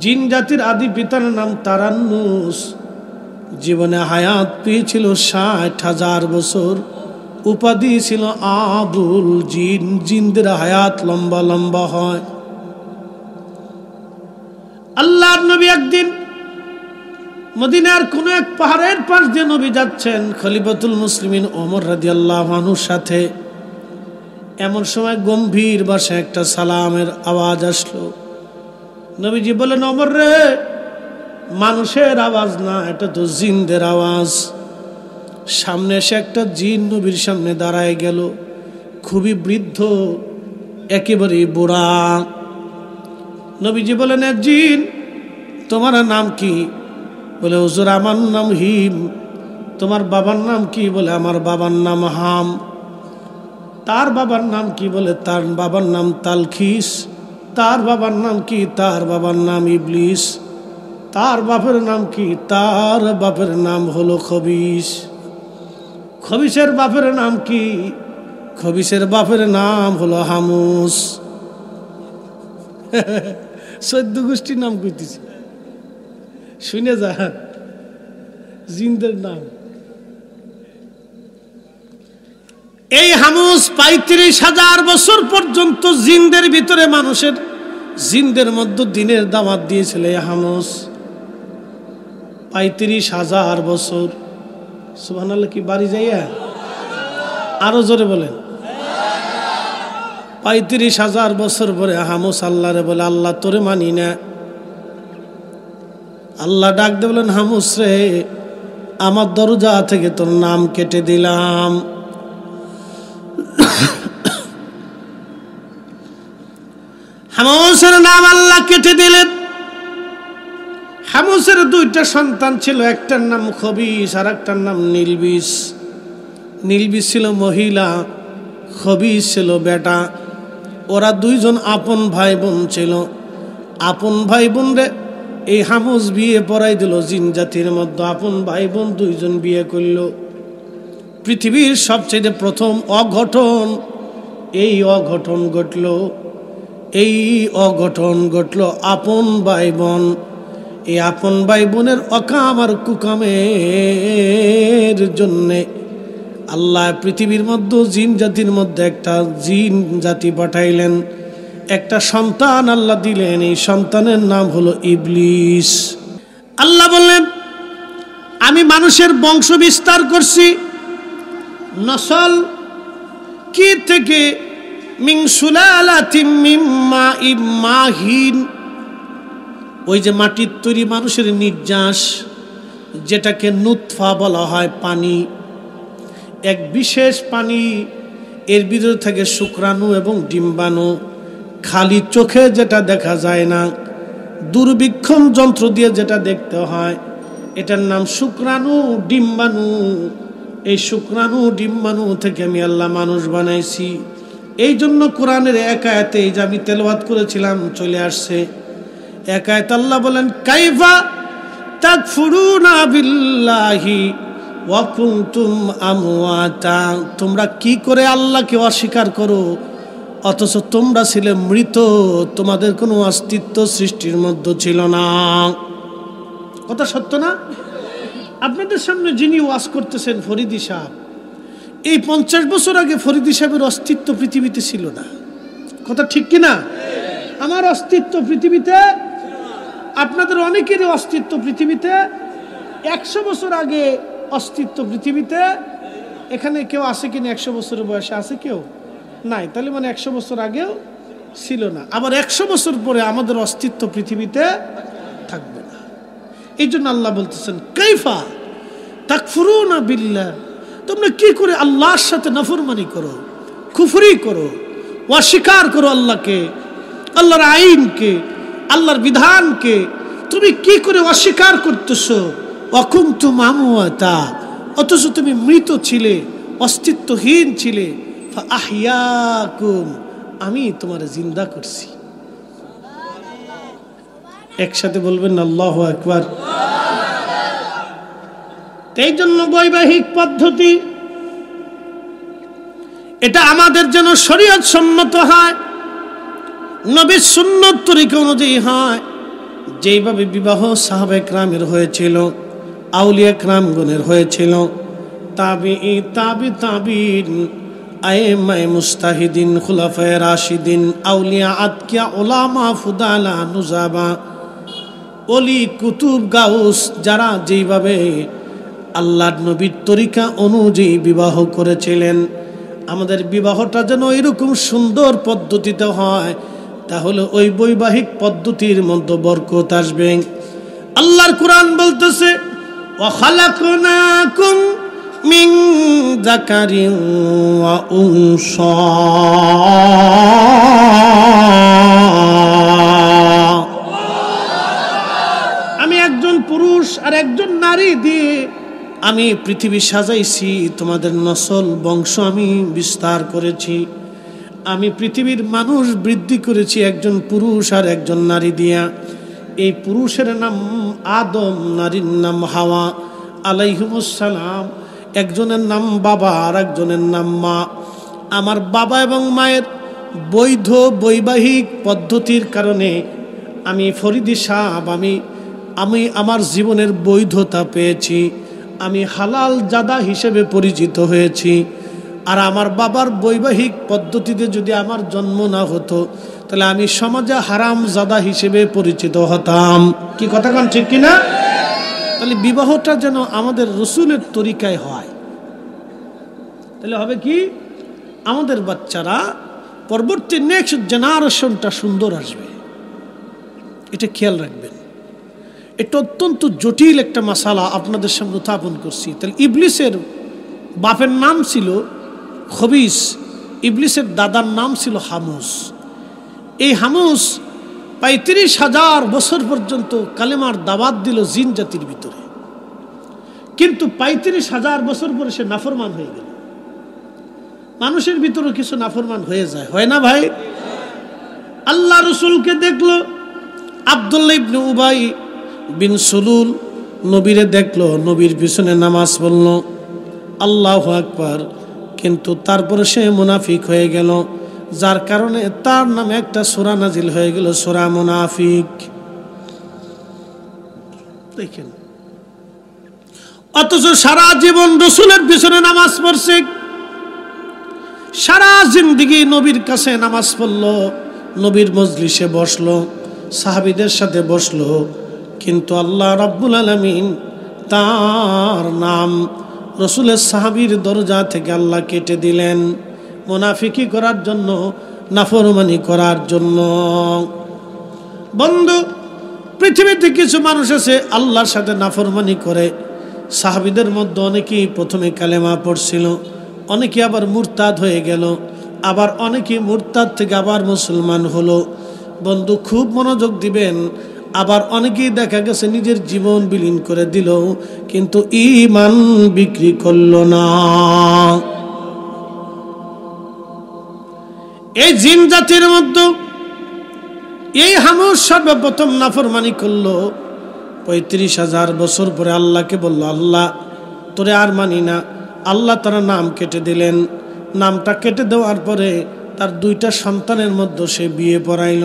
জিন জাতির আদি পিতার নাম তারান্নুস। জীবনে হায়াত পেয়েছিল ৬০,০০০ বছর। উপাধি ছিল আবুল জিন। জিনদের হায়াত লম্বা লম্বা হয়। আল্লাহর নবী একদিন মদিনার কোন এক পাহাড়ের পাশ দিয়ে নবী যাচ্ছেন খলিফাতুল মুসলিমিন ওমর রাদিয়াল্লাহু আনহুর সাথে। এমন সময় গম্ভীর ভাষায় একটা সালামের আওয়াজ আসলো। নবীজি বলেন, ওমর রে, মানুষের আওয়াজ না, এটা তো জিনদের আওয়াজ। সামনে এসে একটা জিন নবীর সামনে দাঁড়ায় গেল। খুবই বৃদ্ধ, একেবারে বুড়া। নবীজি বলেন, জিন, তোমার নাম কি? বলে, হুজুর আমার নাম হিম। তোমার বাবার নাম কি? বলে, আমার বাবার নাম হাম। তার বাবার নাম কি? বলে, তার বাবার নাম তালখিস। তার বাবার নাম কি? তার বাবার নাম ইবলিস। তার বাপের নাম কি? তার বাপের নাম হলো খবিস। খবিসের বাপের নাম কি? খবিসের বাপের নাম হলো হামুস। ১৪ গোষ্ঠীর নাম কইতেছি, শুনে যান জিনদের নাম। এই হামুস ৩৫,০০০ বছর পর্যন্ত জিনদের ভিতরে মানুষের, জিনদের মধ্যে দিনের দাওয়াত দিয়েছিল এই হামুস। ৩৫,০০০ বছর। সুবহানাল্লাহ। কি বাড়ি যাইয়া আরো জোরে বলেন। ৩৫,০০০ বছর পরে হামুস আল্লাহরে বলে, আল্লাহ তোরে মানি না। আল্লাহ ডাক দিয়ে বলেন, হামুস রে, আমার দরজা থেকে তোর নাম কেটে দিলাম। হামুসের নাম আল্লাহ কেটে দিলেন। হামুসের 2টা সন্তান ছিল, একটার নাম খবিস আর একটার নাম নীলবিস। নীলবিস ছিল মহিলা, খবিস ছিল বেটা। ওরা 2জন আপন ভাই বোন ছিল। আপন ভাই বোন রে এই হামুস বিয়ে পড়াই দিল। জিন জাতির মধ্যে আপন ভাই বোন 2জন বিয়ে করল। পৃথিবীর সবচেয়ে প্রথম অঘটন, এই অঘটন ঘটল। এই অঘটন ঘটল আপন ভাই বোন। এই আপন ভাই বোনের অকাম আর কুকামের জন্যে আল্লাহ পৃথিবীর মধ্যে জিন জাতির মধ্যে একটা জিন জাতি পাঠাইলেন। একটা সন্তান আল্লাহ দিলেন। এই সন্তানের নাম হলো ইবলিস। আল্লাহ বললেন, আমি মানুষের বংশ বিস্তার করছি। নসল কি থেকে? মিন সুলালাতিম মিন মাইম মাহিন। ওই যে মাটির তৈরি মানুষের নির্যাস, যেটাকে নুতফা বলা হয়, পানি, এক বিশেষ পানি। এর ভিতরে থাকে শুক্রাণু এবং ডিম্বাণু। খালি চোখে যেটা দেখা যায় না, দূরবীক্ষণ যন্ত্র দিয়ে যেটা দেখতে হয়, এটার নাম শুক্রাণু ডিম্বাণু। এই শুক্রাণু ডিম্বাণু থেকে আমি আল্লাহ মানুষ বানাইছি। এই জন্য কোরআনের এক আয়াতে, এই যে আমি তেলাওয়াত করেছিলাম, চলে আসছে এক আয়াত। আল্লাহ বলেন, কাইফা তাকফুরুনা বিল্লাহি ওয়া কুনতুম আমওয়াতা। তোমরা কি করে আল্লাহকে অস্বীকার করো অথচ তোমরা ছিলে মৃত, তোমাদের কোনো অস্তিত্ব সৃষ্টির মধ্যে ছিল না। কথা সত্য না? আপনাদের সামনে যিনি ওয়াজ করতেছেন ফরিদি সাহেব, এই 50 বছর আগে ফরিদি সাহেবের অস্তিত্ব পৃথিবীতে ছিল না। কথা ঠিক কিনা? আমার অস্তিত্ব পৃথিবীতে, আপনাদের অনেকেরই অস্তিত্ব পৃথিবীতে। 100 বছর আগে অস্তিত্ব পৃথিবীতে। এখানে কেউ আছে কিনা 100 বছরের বয়সে? আছে কেউ? নাই। তাহলে মানে 100 বছর আগেও ছিল না। আবার 100 বছর পরে আমাদের অস্তিত্ব পৃথিবীতে থাকবে না। এই জন্য আল্লাহ বলতেছেন, কাইফা তাকফুরুনা বিল্লাহ, তোমরা কি করে আল্লাহর সাথে নাফরমানি করো, কুফরি করো, অস্বীকার করো আল্লাহকে, আল্লাহর আইনকে, আল্লাহর বিধানকে। তুমি কি করে অস্বীকার করতেছো? ওয়াকুনতুম আমওয়াতা, অথচ তুমি মৃত ছিলে, অস্তিত্বহীন ছিলে। ফাআহইয়াকুম, আমি তোমার জিন্দা করছি। একসাথে বলবেন আল্লাহু আকবার। এই জন্য বৈবাহিক পদ্ধতি এটা আমাদের যেন শরীয়ত সম্মত হয়, নবীর সুন্নত তরিকা অনুযায়ী হয়। যেইভাবে বিবাহ সাহাবে কেরামের হয়েছিল, আউলিয়া কেরামগণের হয়েছিল, তাবিঈন আইম্মায়ে মুজতাহিদিন, খুলাফায়ে রাশিদিন, আউলিয়া আতকিয়া, উলামা, ফুদালা, নুজাবা, অলি, কুতুব, গাউস, যারা যেইভাবে আল্লাহর নবীর তরিকা অনুযায়ী বিবাহ করেছিলেন, আমাদের বিবাহটা যেন এরকম সুন্দর পদ্ধতিতে হয়, তাহলে ওই বৈবাহিক পদ্ধতির মধ্যে বরকত আসবে। আল্লাহর কুরআন বলতেছে, ওয়া খালাকনাকুম মিন যাকারিন ওয়া উনসা, আমি একজন পুরুষ আর একজন নারী দিয়ে আমি পৃথিবী সাজাইছি, তোমাদের নসল বংশ আমি বিস্তার করেছি, আমি পৃথিবীর মানুষ বৃদ্ধি করেছি একজন পুরুষ আর একজন নারী দিয়া। এই পুরুষের নাম আদম, নারীর নাম হাওয়া আলাইহিমুস সালাম। একজনের নাম বাবা আর একজনের নাম মা। আমার বাবা এবং মায়ের বৈধ বৈবাহিক পদ্ধতির কারণে আমি ফরিদি সাহেব, আমি আমার জীবনের বৈধতা পেয়েছি, আমি হালাল জাদা হিসেবে পরিচিত হয়েছি। আর আমার বাবার বৈবাহিক পদ্ধতিতে যদি আমার জন্ম না হতো, তাহলে আমি সমাজে হারাম জাদা হিসেবে পরিচিত হতাম। কি কথা কোন ঠিক কিনা? তাহলে বিবাহটা যেন আমাদের রসুলের তরিকায় হয়, তাহলে হবে কি, আমাদের বাচ্চারা পরবর্তী নেক্সট জেনারেশনটা সুন্দর আসবে। এটা খেয়াল রাখবেন। এটা অত্যন্ত জটিল একটা মাসালা আপনাদের সামনে উত্থাপন করছি। তাহলে ইবলিসের বাপের নাম ছিল খবিস, ইবলিসের দাদার নাম ছিল হামুস। এই হামুস ৩৫,০০০ বছর পর্যন্ত কালেমার দাওয়াত দিল জিন জাতির ভিতরে, কিন্তু ৩৫,০০০ বছর পরে সে নাফরমান হয়ে গেল। মানুষের ভিতরে কিছু নাফরমান হয়ে যায়, হয় না ভাই? আল্লাহ রসুলকে দেখলো, আব্দুল্লাহ ইবনে উবাই বিন সুলুল নবীরে দেখলো, নবীর পিছনে নামাজ পড়ল, আল্লাহু আকবার, কিন্তু তারপরে সে মুনাফিক হয়ে গেল, যার কারণে তার নামে একটা সূরা নাজিল হয়ে গেল, সূরা মুনাফিক। দেখেন, অথচ সারা জীবন রসুলের পিছনে নামাজ পড়ছে, সারা জিন্দেগি নবীর কাছে নামাজ পড়লো, নবীর মজলিসে বসলো, সাহাবীদের সাথে বসলো, কিন্তু আল্লাহ রাব্বুল আলামিন তার নাম রসুলের সাহাবীর দরজা থেকে আল্লাহ কেটে দিলেন, মুনাফিকি করার জন্য, নাফরমানি করার জন্য। বন্ধু, পৃথিবীতে কিছু মানুষ আছে আল্লাহর সাথে নাফরমানি করে। সাহাবীদের মধ্যে অনেকেই প্রথমে কালেমা পড়ছিল, অনেকে আবার মুরতাদ হয়ে গেল, আবার অনেকে মুরতাদ থেকে আবার মুসলমান হলো। বন্ধু, খুব মনোযোগ দিবেন। আবার অনেকেই দেখা গেছে নিজের জীবন বিলীন করে দিল, কিন্তু ঈমান বিক্রি করল না। এই জিন জাতির মধ্যে এই হামুস সর্বপ্রথম নাফরমানি করলো। ৩৫,০০০ বছর পরে আল্লাহকে বলল, আল্লাহ তোরে আর মানি না। আল্লাহ তার নাম কেটে দিলেন। নামটা কেটে দেওয়ার পরে তার 2টা সন্তানের মধ্যে সে বিয়ে পড়াইল।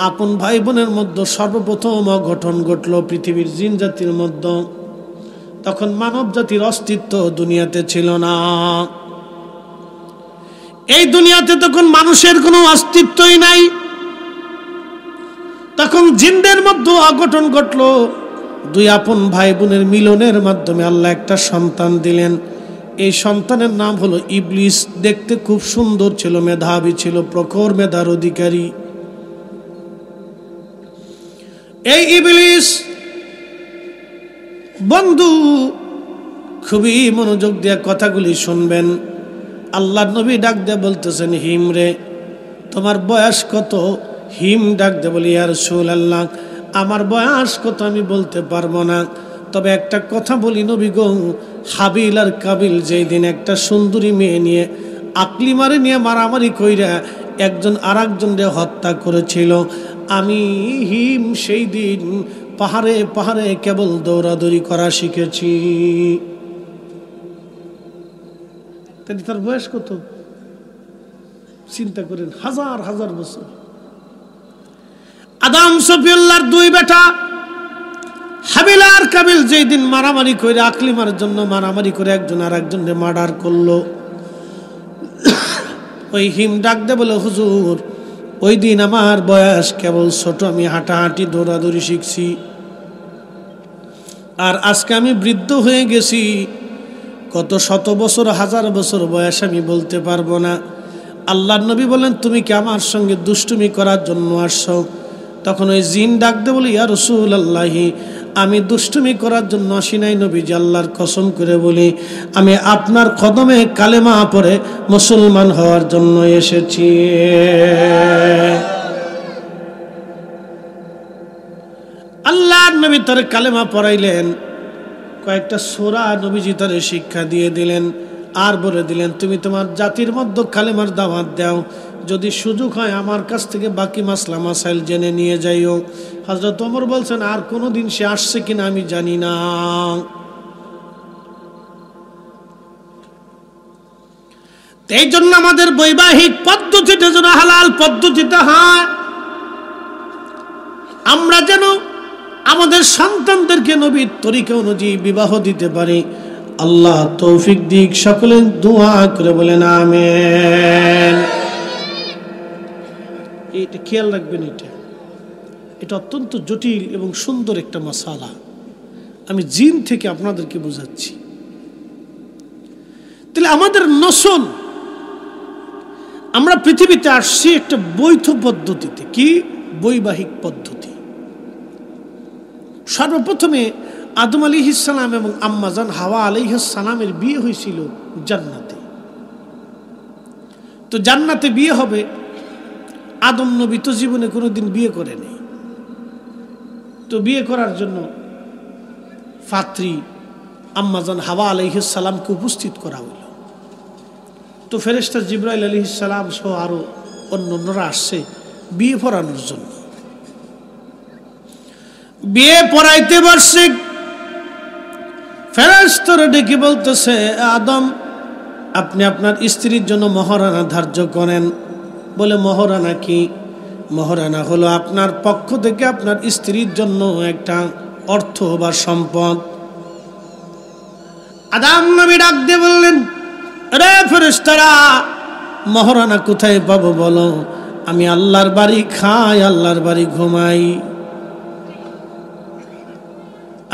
আপন ভাই বোনের মধ্যে সর্বপ্রথম অঘটন ঘটল পৃথিবীর জিন জাতির মধ্যে। তখন মানব জাতির অস্তিত্ব দুনিয়াতে ছিল না। এই দুনিয়াতে তখন মানুষের কোনো অস্তিত্বই নাই। তখন জিনদের মধ্যে অঘটন ঘটল। 2 আপন ভাই বোনের মিলনের মাধ্যমে আল্লাহ একটা সন্তান দিলেন। এই সন্তানের নাম হলো ইবলিস। দেখতে খুব সুন্দর ছিল, মেধাবী ছিল, প্রখর মেধার অধিকারী। এই ইবলিস, বন্ধু খুবই মনোযোগ দিয়ে কথাগুলি শুনবেন। আল্লাহর নবী ডাক দিয়ে বলতেছেন, হিম রে তোমার বয়স কত? হিম ডাক দিয়ে বলি, ইয়া রাসূলুল্লাহ আমার বয়স কত আমি বলতে পারবো না, তবে একটা কথা বলি নবী গো, হাবিল আর কাবিল যেই দিন একটা সুন্দরী মেয়ে নিয়ে আকলি মারে নিয়ে মারামারি কইরা একজন আর একজনকে হত্যা করেছিল, আমি হিম সেই দিন পাহাড়ে পাহাড়ে কেবল দৌড়াদৌড়ি করা শিখেছি। তার বয়স কত চিন্তা করেন, 1000 বছর। আদম সফিউল্লাহর 2 বেটা হাবিল আর কাবিল যেই দিন মারামারি করে আকলিমার জন্য মারামারি করে একজন আর একজনকে মার্ডার করলো, ওই হিম ডাক দে বলে, হুজুর ওই দিন আমার বয়স কেবল ছোট, আমি হাঁটাহাঁটি দৌড়াদৌড়ি শিখছি, আর আজকে আমি বৃদ্ধ হয়ে গেছি, কত শত বছর হাজার বছর বয়স আমি বলতে পারবো না। আল্লাহর নবী বলেন, তুমি কি আমার সঙ্গে দুষ্টুমি করার জন্য আসছো? তখন ওই জিন ডাক দে বলে, ইয়া রাসূলুল্লাহি, আমি দুষ্টুমি করার জন্য আসি নাই নবীজি, আল্লাহর কসম করে বলি আমি আপনার কদমে কালেমা পড়ে মুসলমান হওয়ার জন্য এসেছি। আল্লাহর নবী তার কালেমা পড়াইলেন, কয়েকটা সূরা নবীজি তার শিক্ষা দিয়ে দিলেন, আর বলে দিলেন, তুমি তোমার জাতির মধ্যে কালেমার দাওয়াত দাও, যদি সুযোগ হয় আমার কাছ থেকে বাকি মাসলা মাসাইল জেনে নিয়ে যাইও। হযরত ওমর বলছেন, আর কোনোদিন সে আসছে কিনা আমি জানি না। এই জন্য আমাদের বৈবাহিক পদ্ধতিতে যেন হালাল পদ্ধতিতে হয়, আমরা যেন আমাদের সন্তানদেরকে নবীর তরিকা অনুযায়ী বিবাহ দিতে পারি। আল্লাহ তৌফিক দিক। সকলে দোয়া করে বলেন আমিন। এটা খেয়াল রাখবেন, এটা অত্যন্ত জটিল এবং সুন্দর একটা মাসালা। আমি জিন থেকে আপনাদেরকে বোঝাচ্ছি। তাহলে আমাদের নসল, আমরা পৃথিবীতে আসছি একটা বৈধ পদ্ধতিতে। কি বৈবাহিক পদ্ধতি? সর্বপ্রথমে আদম আলাইহিস সালাম এবং আম্মাজান হাওয়া আলাইহিস সালামের বিয়ে হয়েছিল জান্নাতে। তো জান্নাতে বিয়ে হবে, আদম নবী তো জীবনে কোনোদিন বিয়ে করেনি, তো বিয়ে করার জন্য পাত্রী আম্মাজান হাওয়া আলাইহিস সালামকে উপস্থিত করা হইল। তো ফেরেশতা জিবরাইল আলাইহিস সালাম সহ আরো অন্যরা আসছে বিয়ে পড়ানোর জন্য। বিয়ে পড়াইতে বসছে, ফেরেশতারা ডেকে বলতেছে, আদম আপনি আপনার স্ত্রীর জন্য মহারানা ধার্য করেন। বলে, মহারানা কি? মহারানা হলো আপনার পক্ষ থেকে আপনার স্ত্রীর জন্য একটা অর্থ বা সম্পদ। আদম নবী ডাক দিয়ে বললেন, রে ফেরেশতারা, মহারানা কোথায় পাবো বলো? আমি আল্লাহর বাড়ি খাই, আল্লাহর বাড়ি ঘুমাই,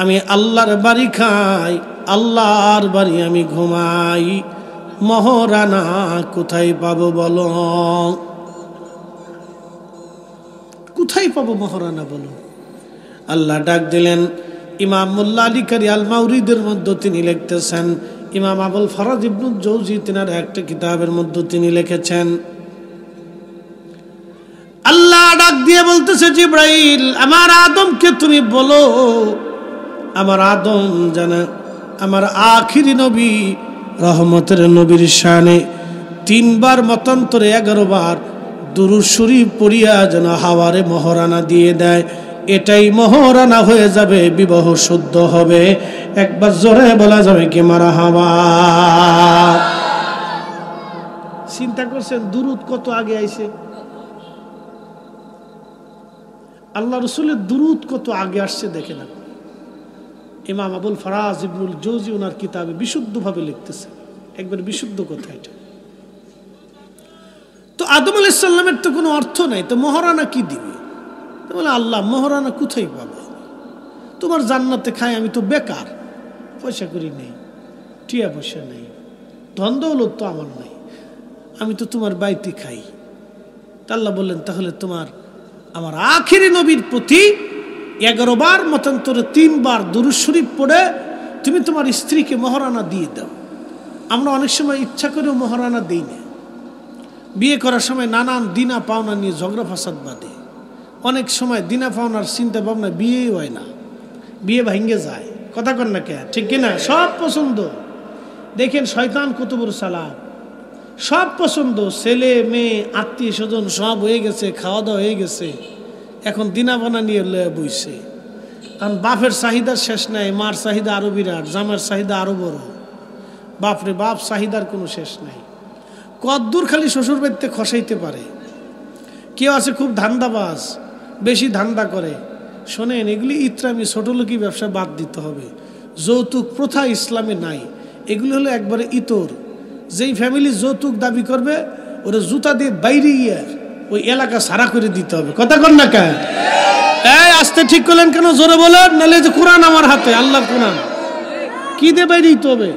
আমি আল্লাহর বাড়ি খাই, আল্লাহর বাড়ি আমি ঘুমাই, মহারানা কোথায় পাবো বলো? কোথায় পাবো মহারানা বলো? আল্লাহ ডাক দিলেন। ইমাম মোল্লা আলী কারি আল মাউরিদের মধ্যে তিনি লিখতেছেন, ইমাম আবুল ফরাজ ইবনুল জৌজি তিনার একটা কিতাবের মধ্যে তিনি লিখেছেন, আল্লাহ ডাক দিয়ে বলতেছে, জিবরাইল আমার আদমকে তুমি বলো, আমার আদম জানা আমার আখিরি নবী রহমতের নবীর শানে 3 বার মতান্তরে 11 বার দুরূদ শরীফ পড়িয়া যেন হাওয়ারে মহারানা দিয়ে দেয়। এটাই মহারানা হয়ে যাবে, বিবাহ শুদ্ধ হবে। একবার জোরে বলা যাবে কি মারহাবা? চিন্তা করছেন দুরূদ কত আগে আইছে? আল্লাহ রাসূলের দুরূদ কত আগে আসছে দেখেন। ইমাম আবুল ফরাজ ইবনুল জৌজি ওনার কিতাবে বিশুদ্ধভাবে লিখতেছে, একবার বিশুদ্ধ কথা এটা। তো আদম আলাইহিস সালামের তো কোনো অর্থ নাই, তো মহারানা কি দিবে? বলে, আল্লাহ মহারানা কোথায় পাবো? তোমার জান্নাতে খাই, আমি তো বেকার, পয়সা করি নেই, টিয়া পয়সা নেই, ধন দৌলত তো আমার নাই, আমি তো তোমার বাড়িতে খাই। তা আল্লাহ বললেন, তাহলে তোমার আমার আখিরি নবীর প্রতি 11 বার মতান্তরে 3 বার দুরূদ শরীফ পড়ে তুমি তোমার স্ত্রীকে মহারানা দিয়ে দাও। আমরা অনেক সময় ইচ্ছা করেও মহারানা দিই না। বিয়ে করার সময় নানান দিনা পাওনা নিয়ে ঝগড়া ফাসাদ বাঁধে। অনেক সময় দিনা পাওনার চিন্তা ভাবনা বিয়েই হয় না, বিয়ে ভাঙ্গে যায়। কথা কন না কে? ঠিক কিনা? সব পছন্দ। দেখেন শয়তান কত বড় চালাক, সব পছন্দ, ছেলে মেয়ে আত্মীয় স্বজন সব হয়ে গেছে, খাওয়া দাওয়া হয়ে গেছে, এখন দিনা বানা নিয়ে বইছে। কারণ বাপের চাহিদা শেষ নাই, মার চাহিদা আরো বিরাট, জামার চাহিদা আরো বড়। বাপরে বাপ চাহিদার কোনো শেষ নাই। কদ্দূর খালি শ্বশুর বাড়িতে খসাইতে পারে। কেউ আছে খুব ধান্দাবাজ, বেশি ধান্দা করে, শোনেন, এগুলি ইত্রামি ছোট লোকই ব্যবসা বাদ দিতে হবে। যৌতুক প্রথা ইসলামে নাই। এগুলি হলো একবারে ইতর। যেই ফ্যামিলি যৌতুক দাবি করবে ওরা জুতা দিয়ে বাইরে গিয়ে ওই এলাকা সারা করে দিতে হবে। কথা কন না কেন? এই আসতে ঠিক করলেন কেন? জোরে বলেন, নাহলে যে কোরআন আমার হাতে, আল্লাহর কোরআন। কি দিয়ে বাইরে দিতে হবে?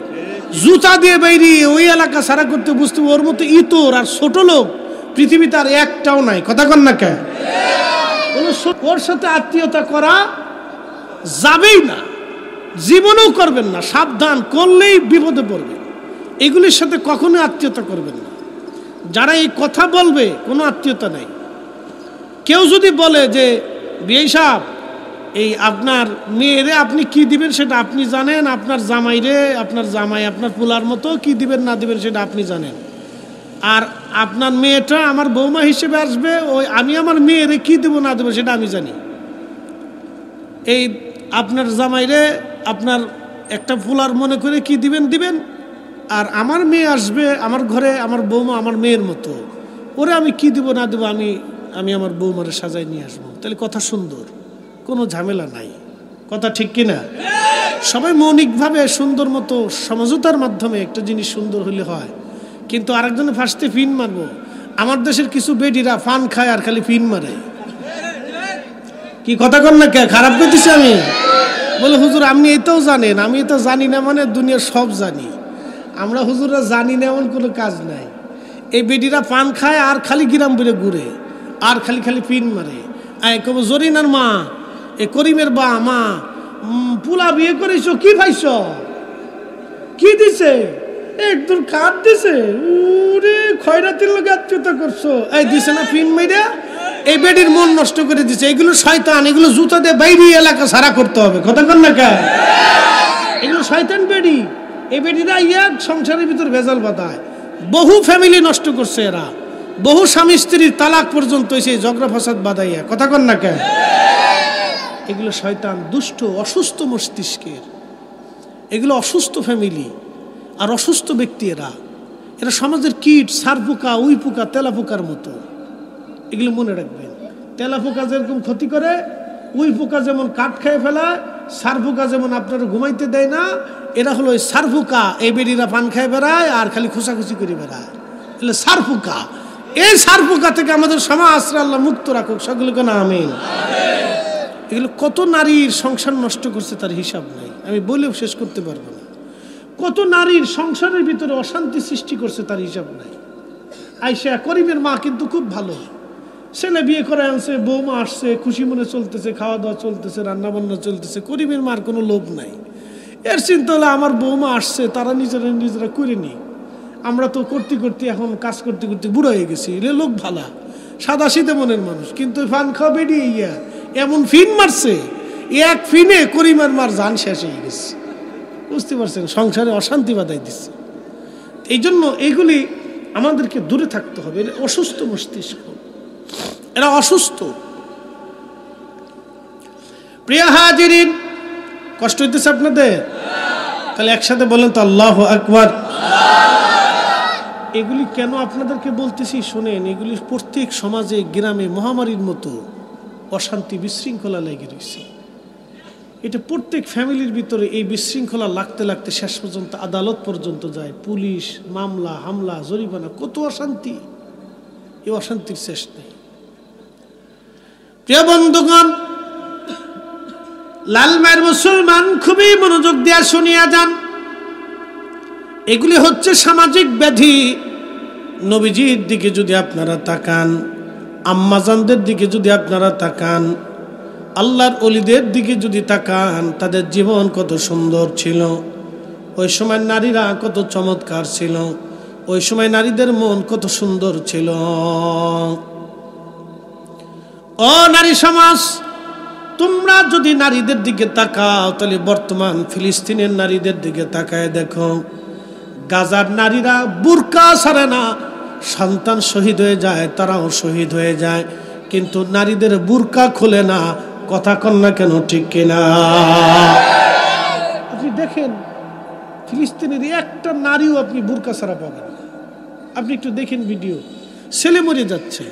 জুতা দিয়ে বাইরে ওই এলাকা সারা করতে। বুঝতে ওর মতো ইতর আর ছোট লোক পৃথিবীতে আর একটাও নাই। কথা কন না কেন? ওর সাথে আত্মীয়তা করা যাবেই না, জীবনেও করবেন না। সাবধান, করলেই বিপদে পড়বেন। এগুলির সাথে কখনো আত্মীয়তা করবেন না। যারা এই কথা বলবে কোনো আত্মীয়তা নাই। কেউ যদি বলে যে বিয়ে সাহেব, এই আপনার মেয়েরে আপনি কি দিবেন সেটা আপনি জানেন, আপনার জামাইরে, আপনার জামাই আপনার পোলার মতো কি দিবেন না দিবেন সেটা আপনি জানেন, আর আপনার মেয়েটা আমার বৌমা হিসেবে আসবে, ওই আমি আমার মেয়েরে কি দেবো না দেবো সেটা আমি জানি। এই আপনার জামাইরে আপনার একটা পোলার মনে করে কি দিবেন দিবেন, আর আমার মেয়ে আসবে আমার ঘরে, আমার বৌমা আমার মেয়ের মতো, ওরে আমি কি দেবো না দেবো আমি আমার বৌমারে সাজায় নিয়ে আসবো। তাহলে কথা সুন্দর, কোনো ঝামেলা নাই। কথা ঠিক কিনা? সবাই মৌলিকভাবে সুন্দর মতো সমঝোতার মাধ্যমে একটা জিনিস সুন্দর হলে হয়। কিন্তু আরেকজনের ফার্স্টে ফিন মারবো। আমার দেশের কিছু বেডিরা ফান খায় আর খালি ফিন মারে। কি কথা কর না কে? খারাপ করতেছি আমি? বলে হুজুর আপনি এটাও জানেন। আমি এটা জানি না মানে দুনিয়ার সব জানি। আমরা হুজুররা জানি না এমন কোনো কাজ নাই। এই বেডিরা পান খায় আর খালি গ্রাম বেড়ে ঘুরে আর খালি খালি ফিন মারে। কব জরিনার মা, এ করিমের বা মা, পুলা বিয়ে করেছো, কি পাইছ, কি দিছে, একদম কাঠ দিছে, উরে খয়রাতির লোক আত্মীয়তা করছো, এই দিছে না ফিন মাইরা, এই বেডির মন নষ্ট করে দিছে। এগুলো শয়তান, এগুলো জুতা দিয়ে বাইরে এলাকা সারা করতে হবে। কথা কন না কে? এগুলো শয়তান বেডি। এই বেডিরা এক সংসারের ভিতর ভেজাল বাঁধায়, বহু ফ্যামিলি নষ্ট করছে এরা, বহু স্বামী স্ত্রীর তালাক পর্যন্ত এসে ঝগড়া ফাসাদ বাঁধাইয়া। কথা কন না কে? এগুলো শয়তান, দুষ্ট, অসুস্থ মস্তিষ্কের। এগুলো অসুস্থ ফ্যামিলি আর অসুস্থ ব্যক্তি। এরা সমাজের কীট, সার পোকা, উই পোকা, তেলা পোকার মতো। এগুলো মনে রাখবেন। তেলা পোকা যেরকম ক্ষতি করে, উই পোকা যেমন কাঠ খেয়ে ফেলায়, সার পোকা যেমন আপনারা ঘুমাইতে দেয় না, এরা হলো ওই সার পোকা। এই বেডিরা পান খেয়ে বেড়ায় আর খালি খুশাখুশি করে বেড়ায়, এগুলো সার পোকা। এই সার পোকা থেকে আমাদের সমাজ আল্লাহ মুক্ত রাখুক, সকলকে না আমিন। এগুলো কত নারীর সংসার নষ্ট করছে তার হিসাব নাই, আমি বলেও শেষ করতে পারবো না। কত নারীর সংসারের ভিতরে অশান্তি সৃষ্টি করছে তার হিসাব নাই। আইসা করিমের মা কিন্তু খুব ভালো, ছেলে বিয়ে করে আনছে, বৌমা আসছে, খুশি মনে চলতেছে, খাওয়া দাওয়া চলতেছে, রান্না বান্না চলতেছে, করিমের মার কোনো লোভ নাই। এর চিন্তা হলে আমার বৌমা আসছে, তারা নিজেরা করে নি, আমরা তো করতে করতে এখন কাজ করতে করতে বুড়ো হয়ে গেছি। এলে লোক ভালা, সাদা শীতে মনের মানুষ, কিন্তু ফান খাওয়া বেরিয়ে ইয়া এমন ফিন মারছে, এক ফিনে করিমের মার জান শেষ হয়ে গেছে। বুঝতে পারছেন? সংসারে অশান্তি বাধাই দিচ্ছে। এই জন্য এইগুলি আমাদেরকে দূরে থাকতে হবে। এরা অসুস্থ মস্তিষ্ক, এরা অসুস্থ। প্রিয় হাজিরিন, কষ্ট হইতেছে আপনাদের? তাহলে একসাথে বলেন তো আল্লাহু আকবার। এগুলি কেন আপনাদেরকে বলতেছি শোনেন, এগুলি প্রত্যেক সমাজে গ্রামে মহামারীর মতো অশান্তি বিশৃঙ্খলা লেগে রয়েছে। এটা প্রত্যেক ফ্যামিলির ভিতরে এই বিশৃঙ্খলা লাগতে লাগতে শেষ পর্যন্ত আদালত পর্যন্ত যায়, পুলিশ, মামলা, হামলা, জরিমানা, কত অশান্তি। এই অশান্তির শেষ নেই। প্রিয় বন্ধুগণ, লালমায়ের মুসলমান খুবই মনোযোগ দিয়ে শুনিয়া যান। এগুলি হচ্ছে সামাজিক ব্যাধি। নবীজির দিকে যদি আপনারা তাকান, আম্মাজানদের দিকে যদি আপনারা তাকান, আল্লাহর ওলিদের দিকে যদি তাকান, তাদের জীবন কত সুন্দর ছিল, ওই সময় নারীরা কত চমৎকার ছিল, ওই সময় নারীদের মন কত সুন্দর ছিল। ও নারী সমাজ, তোমরা যদি নারীদের দিকে তাকাও, তাহলে বর্তমান ফিলিস্তিনের নারীদের দিকে তাকায় দেখো, গাজার নারীরা বুরকা ছাড়ে না, সন্তান শহীদ হয়ে যায়, তারাও শহীদ হয়ে যায়, কিন্তু নারীদের বুরকা খুলে না। কথা কন না কেন? ঠিক কিনা? আপনি দেখেন ফিলিস্তিনের একটা নারীও আপনি বুরকা ছাড়া পাবেন না। আপনি একটু দেখেন ভিডিও, ছেলে মরে যাচ্ছে,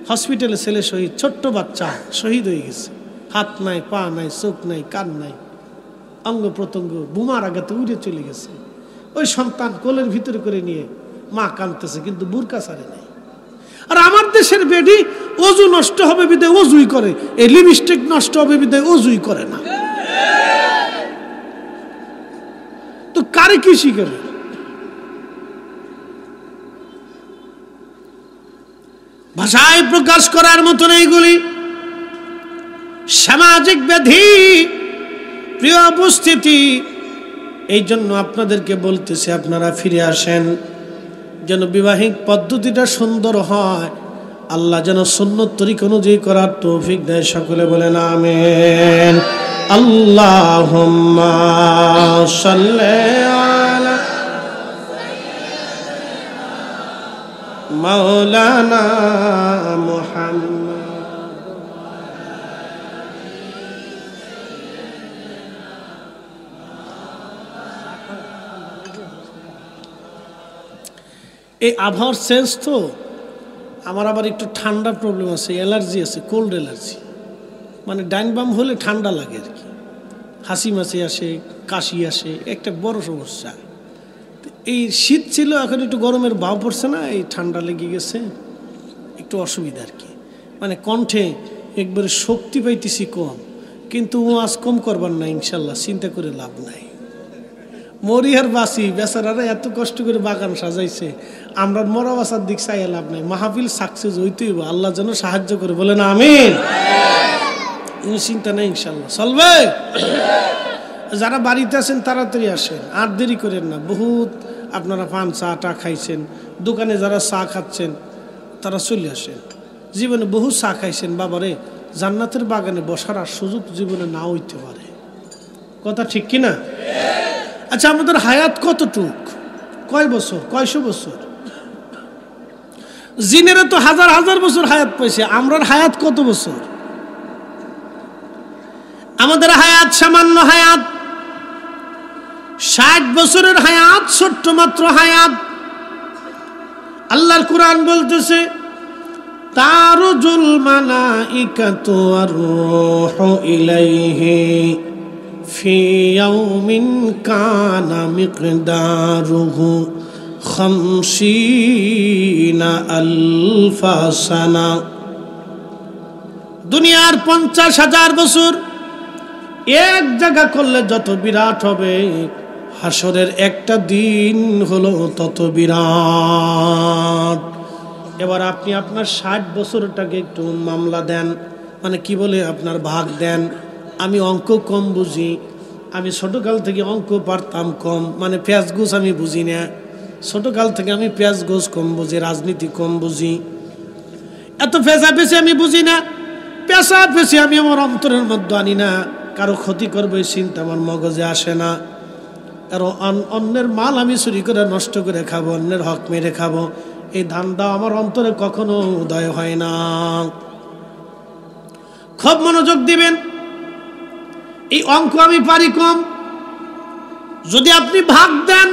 হসপিটালে ছেলে শহীদ, ছোট্ট বাচ্চা শহীদ হয়ে গেছে, হাত নাই, পা নাই, চোখ নাই, কান নাই, অঙ্গ প্রত্যঙ্গ বোমার আঘাতে উড়ে চলে গেছে। ওই সন্তান কোলের ভিতরে করে নিয়ে মা কাঁদতেছে, কিন্তু বুরকা ছাড়ে নাই। আর আমার দেশের বেডি অজু নষ্ট হবে বিদায় অজুই করে, এই লিপস্টিক নষ্ট হবে বিদায় অজুই করে না। তো কারে কি শিখাবে? ভাষায় প্রকাশ করার মতো এইগুলি সামাজিক ব্যাধি। প্রিয় উপস্থিতি, এই জন্য আপনাদেরকে বলতেছি আপনারা ফিরে আসেন, যেন বিবাহিক পদ্ধতিটা সুন্দর হয়, আল্লাহ যেন সুন্নত তরিকা অনুযায়ী করার তৌফিক দেয়। সকলে বলেন আমিন। আল্লাহুম্মা সাল্লি আলা মাওলানা মুহাম্মদ। এই আবহাওয়ার সেন্স তো, আমার আবার একটু ঠান্ডার প্রবলেম আছে, অ্যালার্জি আছে, কোল্ড অ্যালার্জি। মানে ডাইন বাম হলে ঠান্ডা লাগে আর কি, হাসি মাসি আসে, কাশি আসে, একটা বড় সমস্যা। এই শীত ছিল, এখন একটু গরমের ভাব পড়ছে না, এই ঠান্ডা লেগে গেছে, একটু অসুবিধা আর কি। মানে কণ্ঠে একবারে শক্তি পাইতেছি কম, কিন্তু আজ কম করবার না ইনশাল্লাহ, চিন্তা করে লাভ নাই। মরি আর বাসি, বেচারারা এত কষ্ট করে বাগান সাজাইছে, আমরা মরা বাসার দিক চাইয়া লাভ নাই। মাহফিল সাকসেস হইতেই, আল্লাহ যেন সাহায্য করে, বলে না আমিন। চিন্তা নেই, ইনশাল্লাহ চলবে। যারা বাড়িতে আছেন তাড়াতাড়ি আসেন, আর দেরি করেন না। বহুত আপনারা পান চা টা খাইছেন, দোকানে যারা চা খাচ্ছেন তারা চলে আসেন। জীবনে বহু চা খাইছেন, বাবারে জান্নাতের বাগানে বসার আর সুযোগ জীবনে না হইতে পারে। কথা ঠিক কিনা? আচ্ছা, আমাদের হায়াত কতটুক, কয় বছর, কয়শো বছর? জিনেরা তো হাজার হাজার বছর হায়াত পাইছে, আমরার হায়াত কত বছর? আমাদের হায়াত সামান্য হায়াত, 60 বছরের হায়াত, ছোট্ট মাত্র হায়াত। আল্লাহর কুরআন বলতেছে, তারুজুল মালাইকাতু আর রূহু ইলাইহি ফি ইয়াউমিন কানা মিকদারুহু 50 আলফা সানা। দুনিয়ার 50,000 বছর এক জায়গা করলে যত বিরাট হবে, হাসরের একটা দিন হলো তত বিরাট। এবার আপনি আপনার 60 বছরটাকে একটু মামলা দেন, মানে কি বলে আপনার ভাগ দেন। আমি অঙ্ক কম বুঝি, আমি ছোটকাল থেকে অঙ্ক পারতাম কম, মানে পেঁয়াজ গোছ আমি বুঝি না। ছোটকাল থেকে আমি পেঁয়াজ গোছ কম বুঝি, রাজনীতি কম বুঝি, এত পেঁচা পেঁচে আমি বুঝি না। পেঁচা পেঁচে আমি আমার অন্তরের মধ্যে আনি না। কারো ক্ষতি করবে এই চিন্তা আমার মগজে আসে না। কারো অন্যের মাল আমি চুরি করে নষ্ট করে খাবো, অন্যের হক মেরে খাবো, এই ধান্দা আমার অন্তরে কখনো উদয় হয় না। খুব মনোযোগ দিবেন। এই অঙ্ক আমি পারি কম। যদি আপনি ভাগ দেন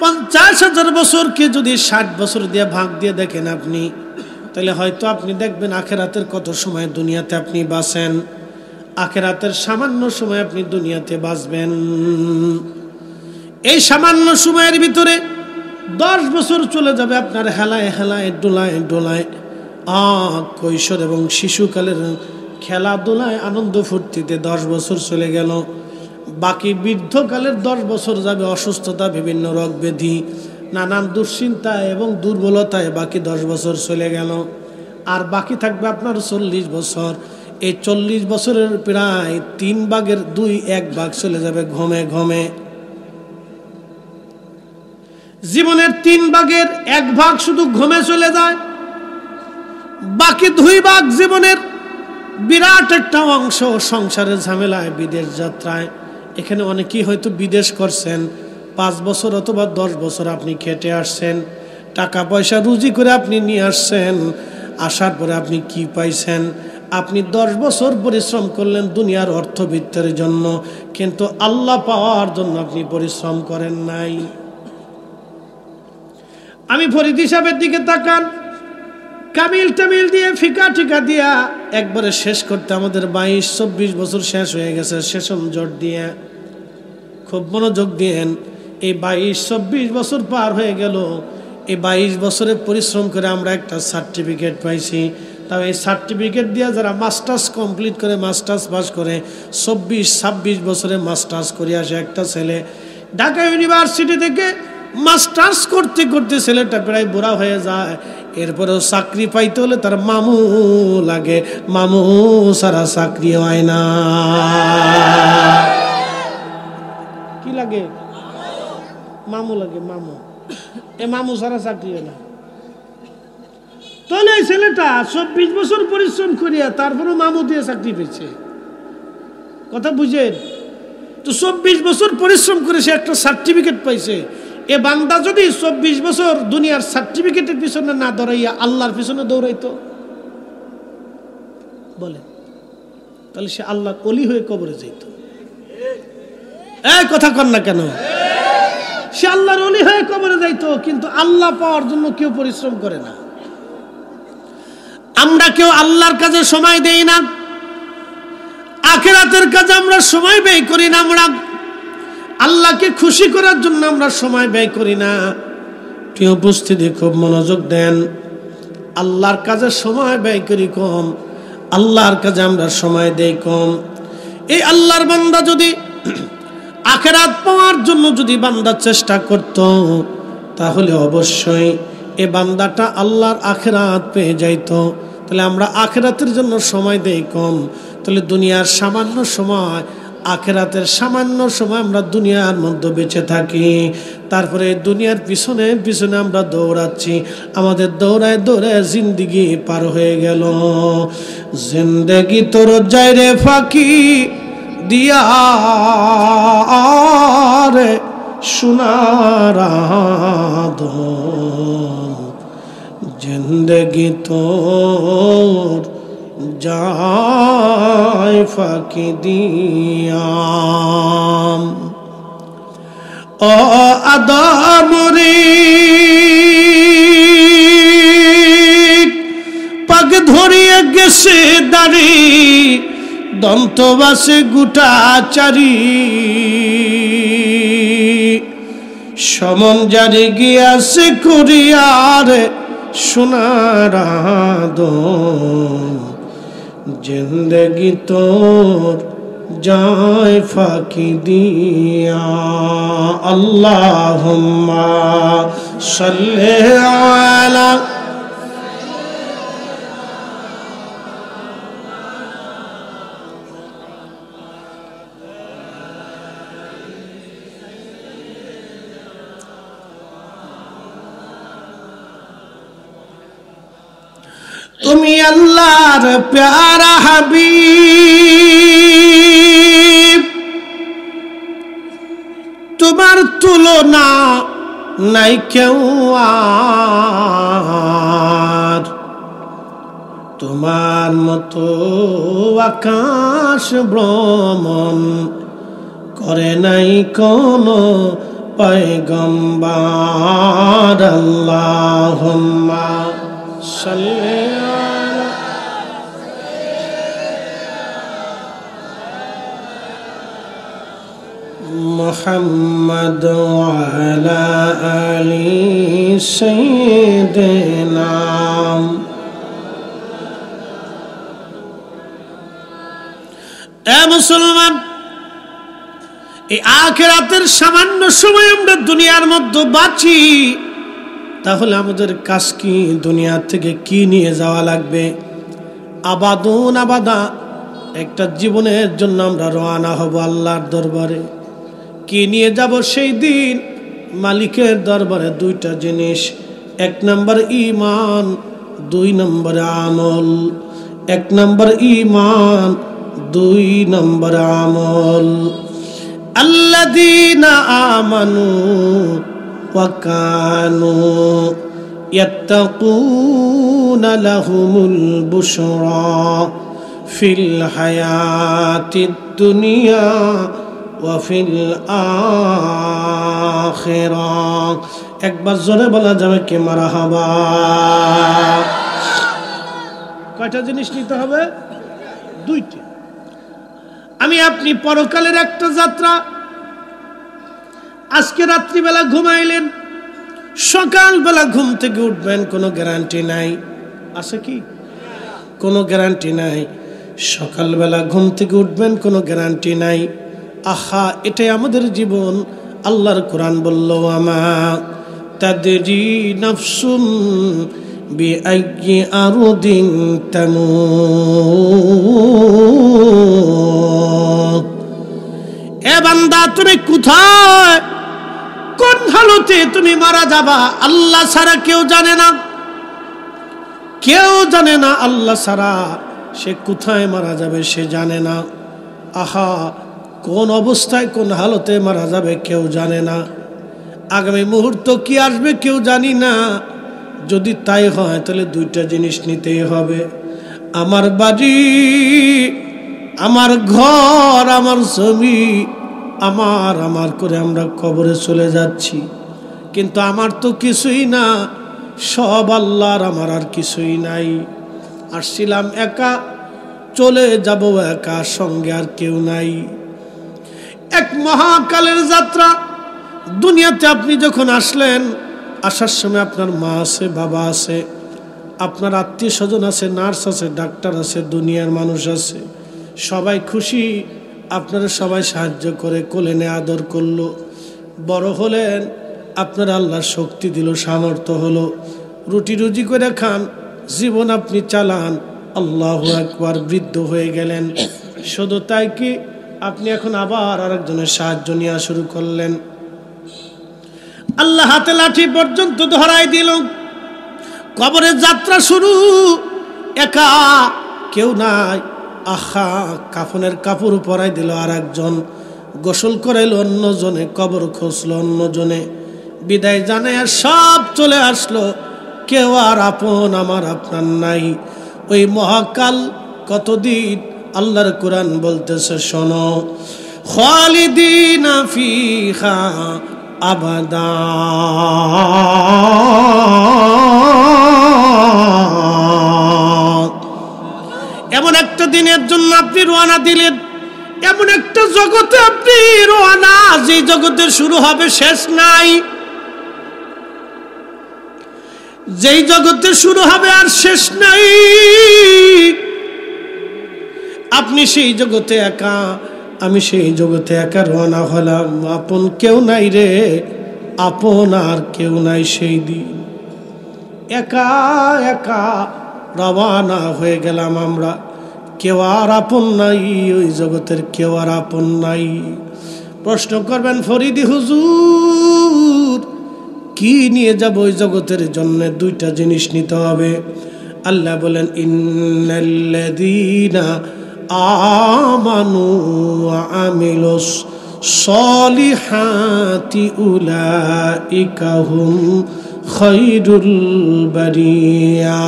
50,000 বছরকে যদি 60 বছর দিয়ে ভাগ দিয়ে দেখেন আপনি, তাহলে হয়তো আপনি দেখবেন আখেরাতের কত সময় দুনিয়াতে আপনি বাঁচেন, আখেরাতের সামান্য সময় আপনি দুনিয়াতে বাঁচবেন। এই সামান্য সময়ের ভিতরে 10 বছর চলে যাবে আপনার হেলায় হেলায়, ডোলায় ডোলায়। কৈশোর এবং শিশুকালের খেলাধুলায়, আনন্দ ফুর্তিতে 10 বছর চলে গেল। বাকি বৃদ্ধকালের 10 বছর যাবে অসুস্থতা, বিভিন্ন রোগ ব্যাধি, নানান দুশ্চিন্তায় এবং দুর্বলতায় বাকি 10 বছর চলে গেল। আর বাকি থাকবে আপনার 40 বছর। এই 40 বছরের প্রায় 3 ভাগের 1 ভাগ চলে যাবে ঘুমে ঘুমে। জীবনের 3 ভাগের 1 ভাগ শুধু ঘুমে চলে যায়, বাকি 2 ভাগ জীবনের বিরাট একটা অংশ সংসারের ঝামেলায়, বিদেশ যাত্রায়। এখানে অনেকেই হয়তো বিদেশ করছেন, 5 বছর অথবা 10 বছর আপনি খেটে আসছেন, টাকা পয়সা রুজি করে আপনি নিয়ে আসছেন। আসার পরে আপনি কি পাইছেন? আপনি 10 বছর পরিশ্রম করলেন দুনিয়ার অর্থবিত্তের জন্য, কিন্তু আল্লাহ পাওয়ার জন্য আপনি পরিশ্রম করেন নাই। আমি ফরিদ হিসাবের দিকে তাকান, কামিল টামিল দিয়ে, ফিকা টিকা দিয়া একবারে শেষ করতে আমাদের 22-24 বছর শেষ হয়ে গেছে সেশন জট দিয়ে। খুব মনোযোগ দিয়েন, এই 22-24 বছর পার হয়ে গেল। এই 22 বছরে পরিশ্রম করে আমরা একটা সার্টিফিকেট পাইছি। তাও এই সার্টিফিকেট দিয়ে যারা মাস্টার্স কমপ্লিট করে, মাস্টার্স পাস করে, 24-26 বছরে মাস্টার্স করে আসে একটা ছেলে ঢাকা ইউনিভার্সিটি থেকে। মাস্টার্স করতে করতে ছেলেটা প্রায় বুড়া হয়ে যায়, এরপরেও চাকরি পাইতে হলে তার মামু লাগে, মামু সারা চাকরি হয় না। কি লাগে? মামু লাগে, মামু। এ মামু সারা চাকরি হয় না। তাহলে এই ছেলেটা 24 বছর পরিশ্রম করিয়া তারপরে মামু দিয়ে চাকরি পেয়েছে। কথা বুঝেন তো? 24 বছর পরিশ্রম করে সে একটা সার্টিফিকেট পাইছে। এ বান্দা যদি 24 বছর দুনিয়ার সার্টিফিকেটের পিছনে না দৌড়াইয়া আল্লাহর পিছনে দৌড়াইতো, বলে তাহলে সে আল্লাহর ওলি হয়ে কবরে যেত। এই কথা কর না কেন? সে আল্লাহর ওলি হয়ে কবরে যাইতো, কিন্তু আল্লাহ পাওয়ার জন্য কেউ পরিশ্রম করে না। আমরা কেউ আল্লাহর কাজে সময় দেই না, আখিরাতের কাজে আমরা সময় ব্যয় করি না। আমরা আল্লাহকে খুশি করার জন্য আমরা সময় ব্যয় করি না। প্রিয় উপস্থিতি, খুব মনোযোগ দেন। আল্লাহর কাজে সময় ব্যয় করি কম, আল্লাহর কাজে আমরা সময় দেই কম। এই আল্লাহর বান্দা যদি আখিরাত পাওয়ার জন্য যদি বান্দা চেষ্টা করত, তাহলে অবশ্যই এ বান্দাটা আল্লাহর আখিরাত পেয়ে যাইত। তাহলে আমরা আখিরাতের জন্য সময় দেই কম। তাহলে দুনিয়ার সামান্য সময়, আখিরাতের সামান্য সময় আমরা দুনিয়ার মধ্যে বেঁচে থাকি। তারপরে দুনিয়ার পিছনে পিছনে আমরা দৌড়াচ্ছি। আমাদের দৌড়ায় দৌড়ায় জিন্দিগি পার হয়ে গেল। জিন্দেগি তোর যায় রে ফাঁকি দিয়া রে সোনার আদম, জিন্দেগি তোর যায় ফাঁকি দিয়া। ও আদম রে পাগ ধরিয়া গেছে দাড়ি, দন্তবাসে গুটা চারি, সমন জারি গিয়াছে করিয়ার সোনার আদম, জিন্দেগি তোর যায় ফাঁকি দিয়া। আল্লাহুম্মা সাল্লি আলা তুমি আল্লাহর প্যারা হাবিব, তোমার তুলনা নাই কেউ আর, তোমার মতো আকাশ ভ্রমণ করে নাই কোনো পয়গম্বর। আল্লাহুম্মা সাল্লি আলা মুহাম্মদ ওয়া আলা আলি সাইয়্যিদিনা। এ মুসলমান, এই আখিরাতের সামান্য সময় আমরা দুনিয়ার মধ্যে বাঁচি, তাহলে আমাদের কাজ কি? দুনিয়া থেকে কি নিয়ে যাওয়া লাগবে? আবাদুন আবাদা, একটা জীবনের জন্য আমরা রওনা হব আল্লাহর দরবারে। কি নিয়ে যাব সেই দিন? মালিকের দরবারে দুইটা জিনিস, 1 নম্বর ঈমান, 2 নম্বর আমল। 1 নম্বর ঈমান, 2 নম্বর আমল। আল্লাযীনা আমানু ওয়া কানু ইয়াত্তাকুনা লাহুমুল বুশরা ফিল হায়াতিদ দুনিয়া ওয়া ফিল আখিরাহ। একবার জোরে বলা যাবে কি মারহাবা? কয়টা জিনিস নিতে হবে? দুইটা। আমি আপনি পরকালের একটা যাত্রা। আজকে রাত্রিবেলা ঘুমাইলেন, সকালবেলা ঘুম থেকে উঠবেন, কোনো গ্যারান্টি নাই। আছে কি? কোনো গ্যারান্টি নাই। সকালবেলা ঘুম থেকে উঠবেন, কোনো গ্যারান্টি নাই। আহা, এটাই আমাদের জীবন। আল্লাহর কোরআন বলল, আমা তাদরি নাফসুম বিআইয়ি আরদিন তামুত। এ বান্দা, তুমি কোথায়, কোন হালতে তুমি মারা যাবা আল্লাহ ছাড়া কেউ জানে না। কেউ জানে না আল্লাহ ছাড়া। সে কোথায় মারা যাবে সে জানে না। আহা, কোন অবস্থায় কোন হালতে মারা যাবে কেউ জানে না। আগামী মুহূর্ত কি আসবে কেউ জানি না। যদি তাই হয় তাহলে দুইটা জিনিস নিতেই হবে। আমার বাড়ি, আমার ঘর, আমার জমি, আমার করে আমরা কবরে চলে যাচ্ছি। কিন্তু আমার তো কিছুই না, সব আল্লাহর, আমার আর কিছুই নাই। আসছিলাম একা, চলে যাব একা, সঙ্গে আর কেউ নাই। এক মহাকালের যাত্রা। দুনিয়াতে আপনি যখন আসলেন, আসার সময় আপনার মা আছে, বাবা আছে, আপনার আত্মীয় স্বজন আছে, নার্স আছে, ডাক্তার আছে, দুনিয়ার মানুষ আছে। সবাই খুশি, আপনারা সবাই সাহায্য করে কোলে নিয়ে আদর করলো। বড় হলেন, আপনার আল্লাহ শক্তি দিল, সামর্থ্য হলো, রুটি রুজি করে খান, জীবন আপনি চালান। আল্লাহু আকবার। বৃদ্ধ হয়ে গেলেন। শুধু তাই কি, আপনি এখন আবার আরেকজনের সাহায্য নেওয়া শুরু করলেন। আল্লাহ হাতে লাঠি পর্যন্ত ধরাই দিল। কবরের যাত্রা শুরু। একা, কেউ নাই। আহা, কাফনের কাপড় পরাই দিল আর একজন, গোসল করাইল অন্যজনে, কবর খুঁজলো অন্যজনে, বিদায় জানায় সব চলে আসলো। কেউ আর আপন আমার আপনার নাই। ওই মহাকাল কতদিন? আল্লাহর কোরআন বলতেছে, শোনো, খালিদিনা ফিহা আবাদা। এমন একটা দিনের জন্য আপনি রওনা দিলেন, এমন একটা জগতে আপনি রওনা, যে জগতে শুরু হবে শেষ নাই, যেই জগতে শুরু হবে আর শেষ নাই। আপনি সেই জগতে একা, আমি সেই জগতে একা রওনা হলাম। আপন কেউ নাই রে, আপন আর কেউ নাই। সেই দিন একা একা রওনা হয়ে গেলাম আমরা। কেউ আর আপন নাই, ওই জগতের কেউ আর আপন নাই। প্রশ্ন করবেন, ফরিদি হুজুর, কি নিয়ে যাব ওই জগতের জন্য? দুইটা জিনিস নিতে হবে। আল্লাহ বলেন, ইন্নাল্লাযীনা আমানু ওয়া আমিলুস সলিহাতি উলাইকা হুম খায়রুল বারিয়া।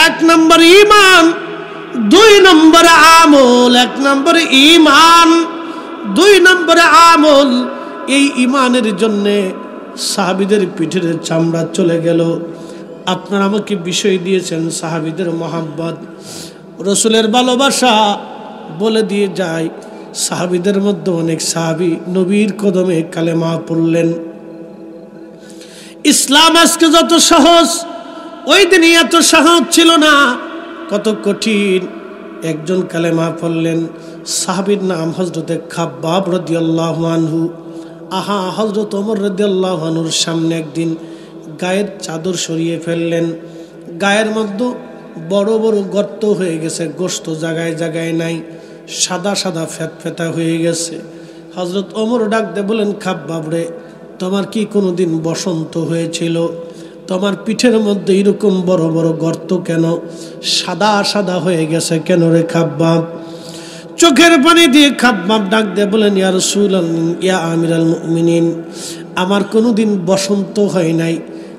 এক নম্বর ঈমান, দুই নম্বর আমল। এক নম্বর ঈমান, দুই নম্বর আমল। এই ঈমানের জন্যে সাহাবীদের পিঠের চামড়া চলে গেল। আপনারা আমাকে বিষয় দিয়েছেন সাহাবীদের মহাব্বত, রসুলের ভালোবাসা। বলে দিয়ে যায়, সাহাবীদের মধ্যে অনেক সাহাবী নবীর কদমে কালেমা পড়লেন। ইসলাম আজকে যত সহজ, ওই দিনই এত সহজ ছিল না, কত কঠিন। একজন কালেমা পড়লেন, সাহাবীর নাম হযরতে খাব্বাব রাদিয়াল্লাহু আনহু। আহা, হযরত ওমর রাদিয়াল্লাহু আনহুর সামনে একদিন গায়ের চাদর সরিয়ে ফেললেন। গায়ের মধ্যে বড় বড় গর্ত হয়ে গেছে, গোশত জায়গায় জায়গায় নাই, সাদা সাদা ফেতফেতা হয়ে গেছে। হযরত ওমর ডাক দিয়ে বলেন, খাব্বাব রে, তোমার কি কোনোদিন বসন্ত হয়েছিল? তোমার পিঠের মধ্যে এরকম বড় বড় গর্ত কেন? সাদা সাদা হয়ে গেছে কেন রে খাব্বাব? চোখের পানি দিয়ে খাব্বাব ডাক দিয়ে বলেন, ইয়া রাসূলুল্লাহ, ইয়া আমিরাল মুমিনিন, আমার কোনোদিন বসন্ত হয় নাই,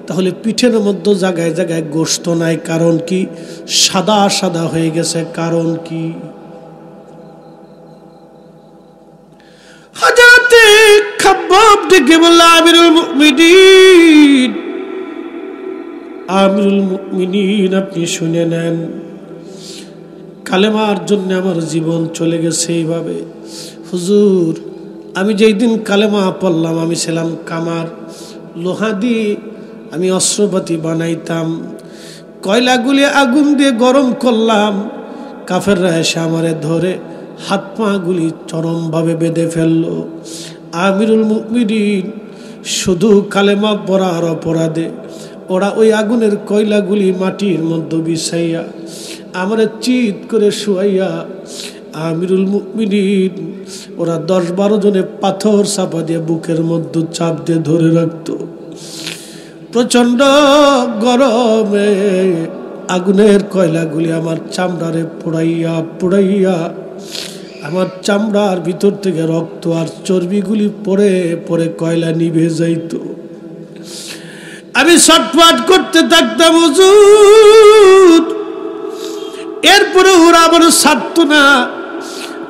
তাহলে পিঠের মধ্যে জায়গায় জায়গায় গোশত নাই, কারণ কি? সাদা সাদা হয়ে গেছে, কারণ কি? হযরতে খাব্বাব ডেকে বলল, আমিরুল মুমিনিন, আমিরুল মুমিনিন, আপনি শুনে নেন। কালেমার জন্য আমার জীবন চলে গেছে এইভাবে। হুজুর, আমি যেই দিন কালেমা পড়লাম, আমি ছিলাম কামার, লোহা দিয়ে আমি অস্ত্রপাতি বানাইতাম। কয়লাগুলি আগুন দিয়ে গরম করলাম, কাফেররা এসে আমারে ধরে হাত পাগুলি চরমভাবে বেঁধে ফেললো। আমিরুল মুমিনিন শুধু কালেমা পড়ার অপরাধে ওরা ওই আগুনের কয়লাগুলি মাটির মধ্যে বিছাইয়া আমারে চিৎ করে শুয়াইয়া, আমিরুল মুমিনিন ওরা 10-12 জনে পাথর চাপা দিয়ে বুকের মধ্যে চাপ দিয়ে ধরে রাখতো। প্রচন্ড গরমে আগুনের কয়লাগুলি আমার চামড়ারে পোড়াইয়া পোড়াইয়া আমার চামড়ার ভিতর থেকে রক্ত আর চর্বিগুলি পড়ে পড়ে কয়লা নিভে যাইত। আমি ছটফট করতে থাকতাম হুজুর। এরপরে ওরা আমার ছাড়তো না।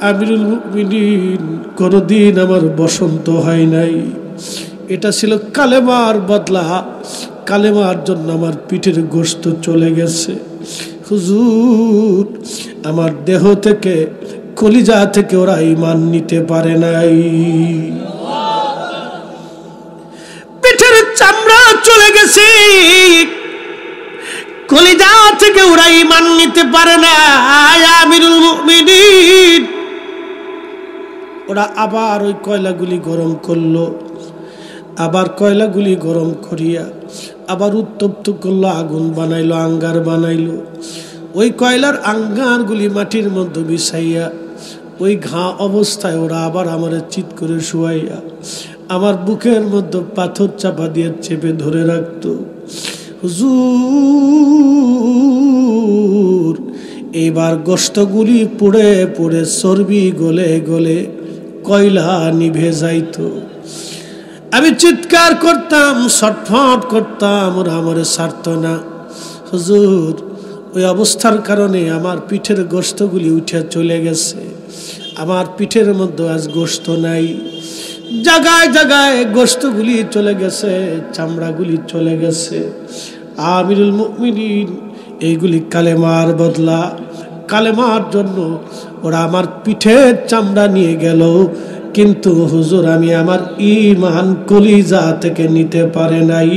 আমিরুল মুমিনিন, কোনদিন আমার বসন্ত হয় নাই। এটা ছিল কালেমার বদলা। কালেমার জন্য আমার পিঠের গোশত চলে গেছে হুজুর। আমার দেহ থেকে, কলিজা থেকে ওরা ঈমান নিতে পারে নাই। পিঠের চামড়া চলে গেছে, কলিজা থেকে ওরা ঈমান নিতে পারে না। আমিরুল মুমিনিন ওরা আবার ওই কয়লাগুলি গরম করলো, আবার কয়লাগুলি গরম করিয়া আবার উত্তপ্ত করলো, আগুন বানাইলো, আঙ্গার বানাইলো। ওই কয়লার আঙ্গারগুলি মাটির মধ্যে বিছাইয়া ওই ঘা অবস্থায় ওরা আবার আমার চিৎ করে শুয়াইয়া আমার বুকের মধ্যে পাথর চাপা দিয়ে চেপে ধরে রাখতো। হুজুর, এইবার গোশতগুলি পুড়ে পুড়ে চর্বি গলে গলে কয়লা নিভে যাইতো। আমি চিৎকার করতাম, ছটফট করতাম, ওরা আমারে ছাড়তো না। হুজুর, ওই অবস্থার কারণে আমার পিঠের গোশতগুলি উঠে চলে গেছে। আমার পিঠের মধ্যে আজ গোশত নাই। জায়গায় জায়গায় গোশতগুলি চলে গেছে, চামড়াগুলি চলে গেছে। আমিরুল মুমিনিন, এইগুলি কালেমার বদলা। কালেমার জন্য ওরা আমার পিঠের চামড়া নিয়ে গেল, কিন্তু হুজুর আমি আমার ঈমান কলিজা থেকে নিতে পারে নাই।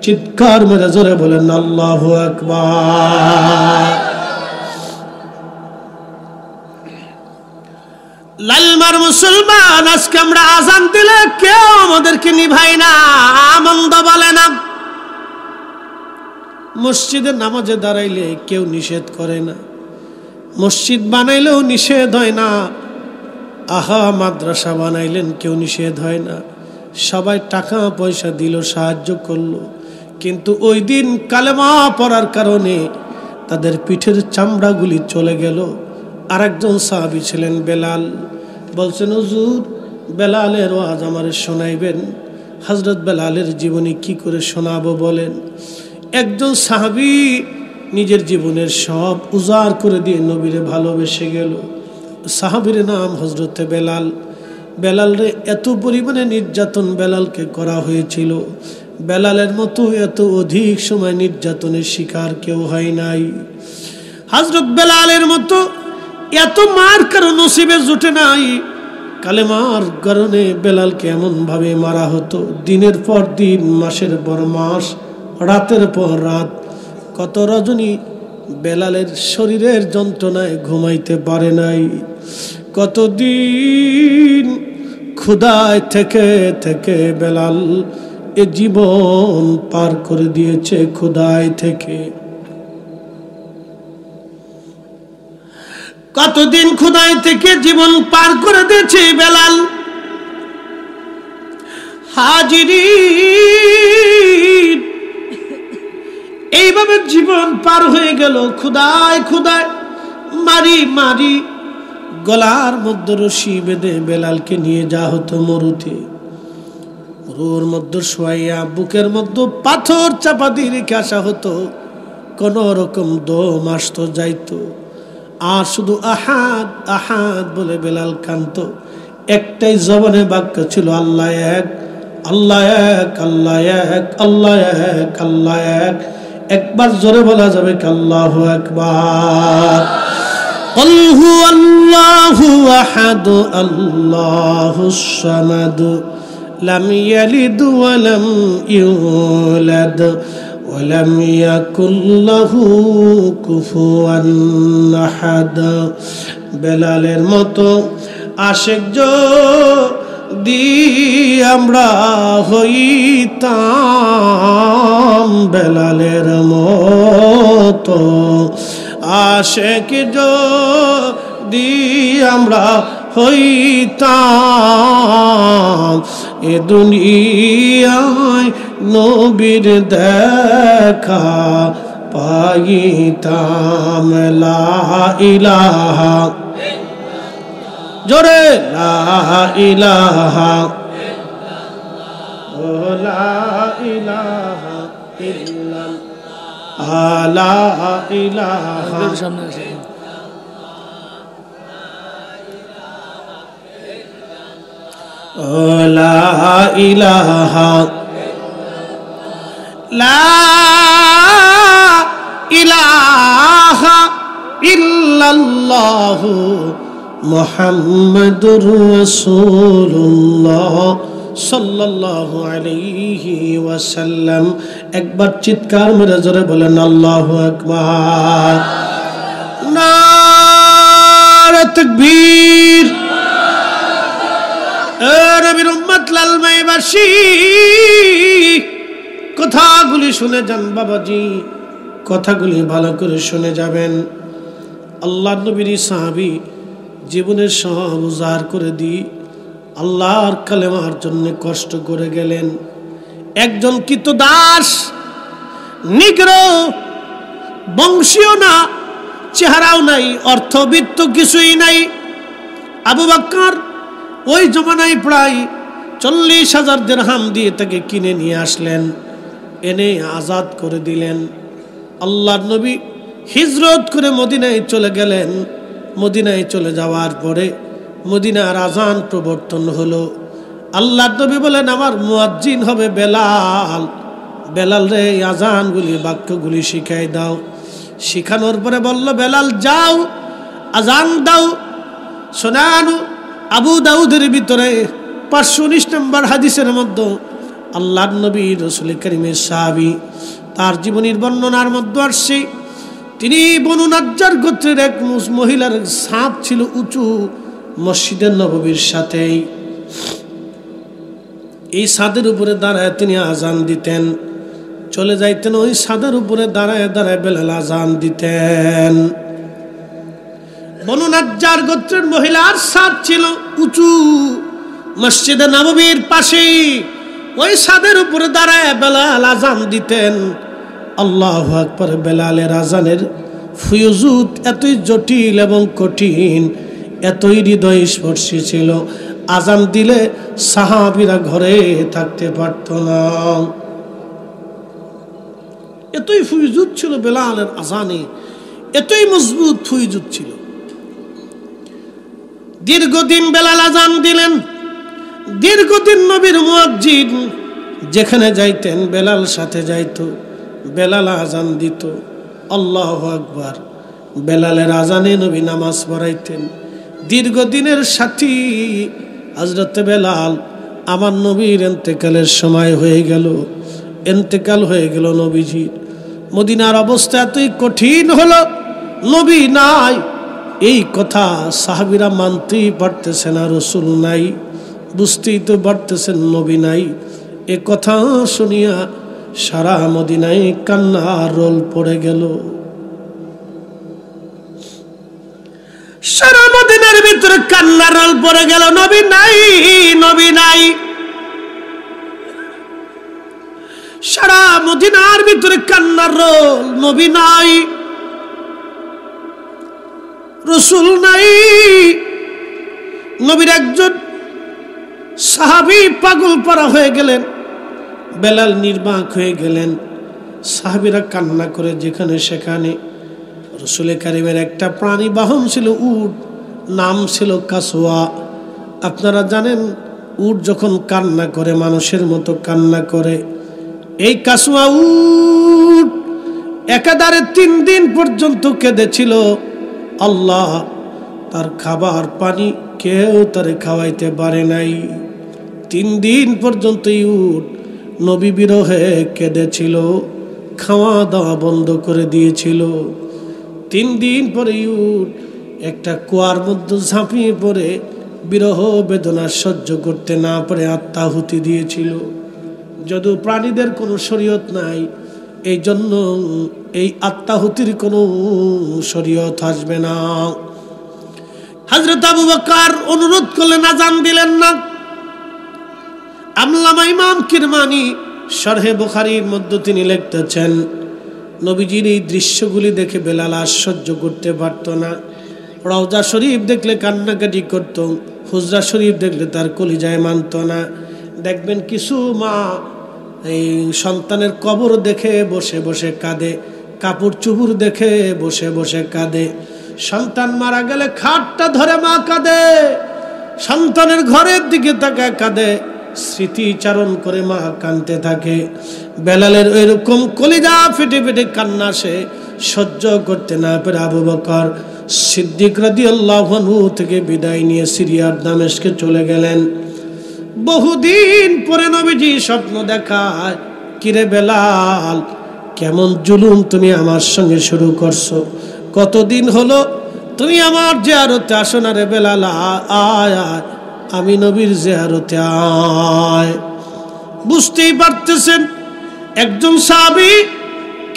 চিৎকার মেরে জোরে বলেন আল্লাহু আকবার। লালমার মুসলমান, আজকে আমরা আজান দিলে কেউ আমাদেরকে নিভাই না, আমন্দ বলে না। মসজিদে নামাজে দাঁড়াইলে কেউ নিষেধ করে না, মসজিদ বানাইলেও নিষেধ হয় না। আহা, মাদ্রাসা বানাইলেন, কেউ নিষেধ হয় না। সবাই টাকা পয়সা দিল, সাহায্য করলো। কিন্তু ওই দিন কালেমা পড়ার কারণে তাদের পিঠের চামড়াগুলি চলে গেল। আরেকজন সাহাবী ছিলেন বেলাল। বলছেন, হুজুর, বেলালের ওয়াজ আমারে শোনাইবেন। হযরত বেলালের জীবনী কি করে শোনাবো বলেন। একজন সাহাবী নিজের জীবনের সব উজাড় করে দিয়ে নবীরে ভালোবেসে গেল। সাহাবীর নাম হযরতে বেলাল। বেলালরে এত পরিমাণে নির্যাতন বেলালকে করা হয়েছিল, বেলালের মতো এত অধিক সময় নির্যাতনের শিকার কেউ হয় নাই। হযরত বেলালের মতো এত মার কারো নসিবে জুটে নাই। কালেমার কারণে বেলালকে এমন ভাবে মারা হতো, দিনের পর দিন, মাসের পর মাস, রাতের পর রাত। কত রজনী বেলালের শরীরের যন্ত্রণায় ঘুমাইতে পারে নাই। কতদিন ক্ষুধায় থেকে থেকে বেলাল এ জীবন পার করে দিয়েছে। ক্ষুধায় থেকে কতদিন ক্ষুধায় থেকে জীবন পার করে দিয়েছে বেলাল। হাজিরিন, এইভাবে জীবন পার হয়ে গেল ক্ষুধায় ক্ষুধায়, মারি মারি গলার মধ্যে রশি বেঁধে বেলালকে নিয়ে যাওয়া হতো মরুতে। মরুর মধ্যে শোয়াইয়া বুকের মধ্যে পাথর চাপা দিয়ে রেখে আসা হতো। কোন রকম দম আসতো যাইতো, আর শুধু আহাদ আহাদ বলে বেলাল কাঁদতো। একটাই জবানে বাক্য ছিল, আল্লাহ এক, আল্লাহ এক, আল্লাহ এক, আল্লাহ এক, আল্লাহ এক। একবার জোরে বলা যাবে আল্লাহু আকবার। قل هو الله أحد الله الصمد لم يلد ولم يولد ولم يكن له كفوا أحد বেলালের মতো আশিক যদি আমরা হইতাম, বেলালের মতো আশিক যদি আমরা হইতাম, এ দুনিয়ায় নবীর দেখা পাইতাম। লা ইলাহা, জোরে লা ইলাহা, লা ইলাহা ইল্লাল্লাহ, লা ইলাহা, সামনে আসে লা ইলাহা, লা ইলাহা ইল্লাল্লাহ মুহাম্মাদুর রাসূলুল্লাহ সাল্লাল্লাহু আলাইহি ওয়াসাল্লাম। একবার চিৎকার মেরে জোরে বলেন আল্লাহু আকবার। নারে তাকবীর। নবীর উম্মত লালমাইবাসী, কথাগুলি শুনে যান বাবাজি, কথাগুলি ভালো করে শুনে যাবেন। আল্লাহ নবীর সাহাবী জীবনের সব উজাড় করে দিয়ে আল্লাহর কালেমার জন্য কষ্ট করে গেলেন। একজন কৃতদাস, নিগ্রো, বংশীয় না, চেহারাও নাই, অর্থবিত্ত কিছুই নাই। আবু বকর ওই জমানায় প্রায় 40,000 দিরহাম দিয়ে তাকে কিনে নিয়ে আসলেন, এনে আজাদ করে দিলেন। আল্লাহর নবী হিজরত করে মদিনায় চলে গেলেন। মদিনায় চলে যাওয়ার পরে মদিনার আজান প্রবর্তন হলো। আল্লাহর নবী বলেন, আমার মুয়াজ্জিন হবে বেলাল। বেলাল রে আজানগুলি, বাক্যগুলি শিখাই দাও। শিখানোর পরে বলল, বেলাল যাও আজান দাও, শোনানো। আবু দাউদের ভিতরে 519 নম্বর হাদিসের মধ্যে আল্লাহর নবী রাসূল কারীমের সাহাবী, তার জীবনীর বর্ণনার মধ্যে আসছে, তিনি বনু নাজ্জার গোত্রের এক মহিলার ছাদ ছিল উঁচু মসজিদের নববীর সাথেই। এই ছাদের উপরে দাঁড়ায় তিনি আজান দিতেন। চলে যাইতেন, ওই ছাদের উপরে দাঁড়ায় দাঁড়ায় বেলাল আজান দিতেন। বনু নাজ্জার গোত্রের মহিলার ছাদ ছিল উঁচু মসজিদে নববীর পাশেই। ওই ছাদের উপরে দাঁড়ায় বেলাল আজান দিতেন। আল্লাহু আকবার। বেলালের আজানের ফুয়ুজুত এতই জটিল এবং কঠিন, এতই হৃদয় স্পর্শী ছিল, আজান দিলে সাহাবীরা ঘরে থাকতে পারত না। এতই ফুয়ুজুত ছিল বেলালের আজানে, এতই মজবুত ফুয়ুজুত ছিল। দীর্ঘদিন বেলাল আজান দিলেন। দীর্ঘদিন নবীর মুয়াজ্জিন যেখানে যাইতেন বেলাল সাথে যাইত, বেলাল আজান দিত। আল্লাহু আকবার। বেলালের আজানে নবী নামাজ পড়াইতেন। দীর্ঘদিনের সাথী হযরত বেলাল, আমার নবীর ইন্তেকালের সময় হয়ে গেল, ইন্তেকাল হয়ে গেল নবীজির। মদিনার অবস্থা এতই কঠিন হলো, নবী নাই। এই কথা সাহাবীরা মানতেই পারতেছে না, রাসূল নাই, বুঝতেই তো পারতেছেন নবী নাই। এ কথা শুনিয়া সারা মদিনায় কান্নার রোল পড়ে গেল। সারা মদিনার ভিতরে কান্নার রোল পড়ে গেল, নবী নাই, নবী নাই। সারা মদিনার ভিতরে কান্নার রোল, নবী নাই, রাসূল নাই। নবীর একজন সাহাবী পাগল পারা হয়ে গেলেন, বেলাল নির্বাক হয়ে গেলেন। সাহাবীরা কান্না করে যেখানে সেখানে। রাসূল কারীমের একটা প্রাণী বাহন ছিল উট, নাম ছিল কাসওয়া। আপনারা জানেন উট যখন কান্না করে মানুষের মতো কান্না করে। এই কাসওয়া উট একাধারে 3 দিন পর্যন্ত কেঁদেছিল। আল্লাহ তার খাবার পানি কেউ তারে খাওয়াইতে পারে নাই। 3 দিন পর্যন্ত ইউট নবী বিরহে কেঁদেছিল, খাওয়া দাওয়া বন্ধ করে দিয়েছিল। 3 দিন পরে ইউট একটা কুয়ার মধ্যে ঝাঁপিয়ে পড়ে বিরহ বেদনা সহ্য করতে না পারে আত্মাহুতি দিয়েছিল। যদিও প্রাণীদের কোনো শরীয়ত নাই, এই জন্য এই আত্মাহুতির কোনো শরীয়ত আসবে না। হযরত আবু বকর অনুরোধ করলেন, আযান দিলেন না। আল্লামা ইমাম কিরমানি শরহে বুখারীর মধ্যে তিনি লিখতেছেন, নবীজির এই দৃশ্যগুলি দেখে বেলাল আর সহ্য করতে পারত না। রওজা শরীফ দেখলে কান্নাকাটি করত, হুজরা শরীফ দেখলে তার কলিজায় মানত না। দেখবেন কিছু মা এই সন্তানের কবর দেখে বসে বসে কাঁদে, কাপড় চুপুর দেখে বসে বসে কাঁদে। সন্তান মারা গেলে খাটটা ধরে মা কাঁদে, সন্তানের ঘরের দিকে তাকায় কাঁদে, স্মৃতিচারণ করে মা কাঁদতে থাকে। বেলালের ওইরকম কলিজা ফেটে ফেটে কান্না সে সহ্য করতে না পেরে আবু বকর সিদ্দিক রাদিয়াল্লাহু আনহু থেকে বিদায় নিয়ে সিরিয়ার দামেস্কে চলে গেলেন। বহুদিন পরে নবীজি স্বপ্ন দেখায়, কিরে বেলাল, কেমন জুলুম তুমি আমার সঙ্গে শুরু করছো? কতদিন হলো তুমি আমার জিয়ারতে আসো না রে বেলাল, আয় আয় আমি নবীর জিয়ারতে আয়। বুঝতেই পারতেছেন একজন সাহাবী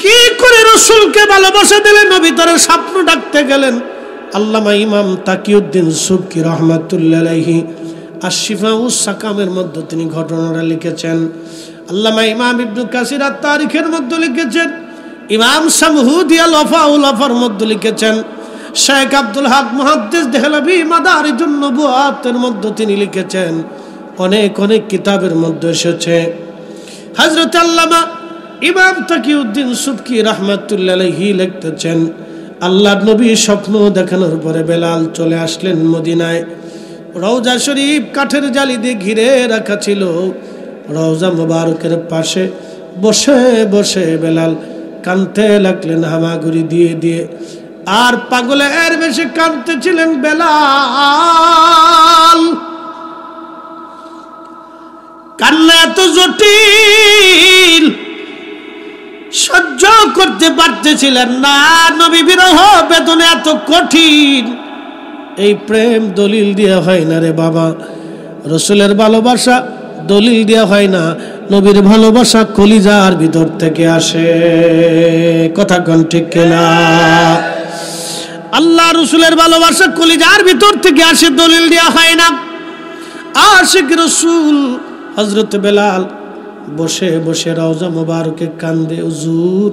কি করে রাসূলকে ভালোবাসা দিলেন, নবী তার স্বপ্ন ডাকতে গেলেন। আল্লামা ইমাম তাকিউদ্দিন সুবকি রাহমাতুল্লাহি আলাইহি আশ-শিফাউস সাকামের মধ্যে তিনি ঘটনাটা লিখেছেন। আল্লামা ইমাম ইবনে কাসির আত-তারিখের মধ্যে লিখেছেন, ইমাম সামহুদি আল-ওয়াফাউল ওয়াফার মধ্যে লিখেছেন, শেখ আব্দুল হক মুহাদ্দিস দেহলভী মাদারিজুন নবুয়াতের মধ্যে তিনি লিখেছেন, অনেক অনেক কিতাবের মধ্যে এসেছে। হযরত আল্লামা ইমাম তাকিউদ্দিন সুবকি রাহমাতুল্লাহি আলাইহি লিখতেছেন, আল্লাহর নবী স্বপ্ন দেখানোর পরে বেলাল চলে আসলেন মদিনায়। রওজা শরীফ কাঠের জালি দিয়ে ঘিরে রাখা ছিল। রওজা মুবারকের পাশে বসে বসে বেলাল কাঁদতে লাগলেন হামাগুড়ি দিয়ে দিয়ে, আর পাগলের বেশি কাঁদতেছিলেন বেলাল। কান্না এত জটিল, সহ্য করতে পারতেছিলেন না। নবী বিরহ বেদনা এত কঠিন, এই প্রেম দলিল দিয়ে হয় না রে বাবা। রসুলের ভালোবাসা দলিল দিয়ে হয় না, নবীর ভালোবাসা কলিজার ভিতর থেকে আসে। কথা কোন ঠিক কিনা? আল্লাহ রসুলের ভালোবাসা কলিজার ভিতর থেকে আসে, দলিল দেওয়া হয় না। আশিক রসুল হযরত বেলাল বসে বসে রওজা মুবারকে কান্দে, হুজুর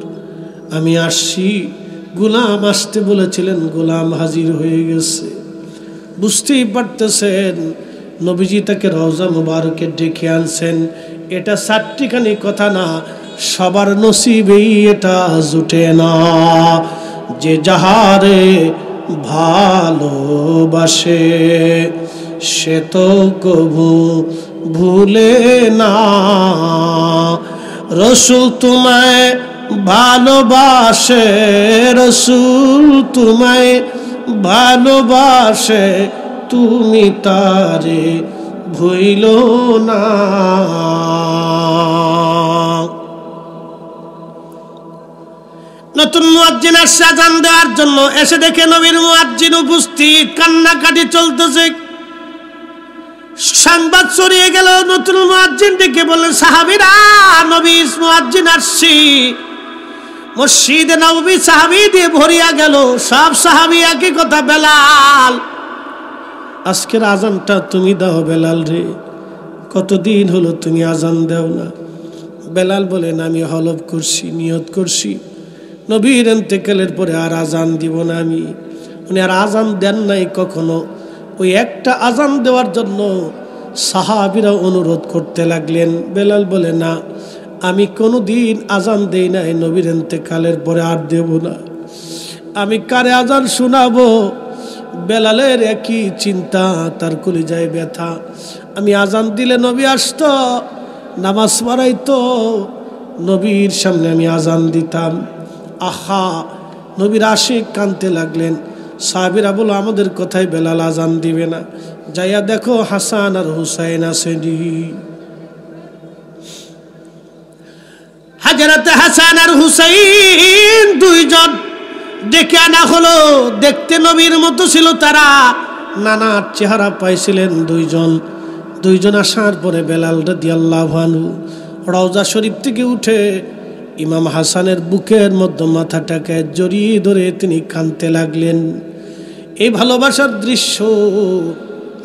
আমি আসছি। গোলাম আসতে বলেছিলেন, গোলাম হাজির হয়ে গেছে। বুঝতেই পারতেছেন নবীজি তাকে রওজা মুবারকে ডেকে আনছেন। এটা চারটিখানি কথা না, সবার নসিবেই এটা জুটে না। যে যাহারে ভালোবাসে সে তো কবু ভুলে না। রসুল তোমায় ভালোবাসে, রসুল তোমায় ভালোবাসে, তুমি তারে ভুইলো না। নতুন মুয়াজ্জিন আসছে আযান দেওয়ার জন্য, এসে দেখে নবীর মুয়াজ্জিন উপস্থিত, কান্নাকাটি চলতেছে। সংবাদ ছড়িয়ে গেল, নতুন মুয়াজ্জিন ডেকে বললেন, সাহাবীরা নবীর মুয়াজ্জিন আসছে। মসজিদে নববী সাহাবী দিয়ে ভরিয়া গেল। সব সাহাবী একই কথা, বেলাল আজকের আজানটা তুমি দাও বেলাল রে, কতদিন হলো তুমি আজান দাও না। বেলাল বলেন, আমি হলফ করছি, নিয়ত করছি নবীর ইন্তেকালের পরে আর আজান দিব না আমি। উনি আর আজান দেন নাই কখনো। ওই একটা আজান দেওয়ার জন্য সাহাবীরা অনুরোধ করতে লাগলেন। বেলাল বলে, না আমি কোনোদিন আজান দেই নাই, নবীর ইন্তেকালের পরে আর দেব না। আমি কারে আজান শোনাবো? বেলালের একই চিন্তা, তার কলিজায় ব্যথা। আমি আজান দিলে নবী আসতো, নামাজ পড়াইতো, নবীর সামনে আমি আজান দিতাম। আহা, নবীর আশিক কাঁদতে লাগলেন। সাহাবীরা বলল আমাদের কথাই বেলাল আজান দিবে না, যাইয়া দেখো হাসান আর হুসাইন আসেনি। হযরত হাসান আর হুসাইন দুইজন ডেকে আনা হলো। দেখতে নবীর মতো ছিল তারা, নানার চেহারা পাইছিলেন দুইজন আসার পরে বেলাল রাদিয়াল্লাহু আনহু রওজা শরীফ থেকে উঠে ইমাম হাসানের বুকের মধ্যে মাথাটাকে জড়িয়ে ধরে তিনি কাঁদতে লাগলেন। এই ভালোবাসার দৃশ্য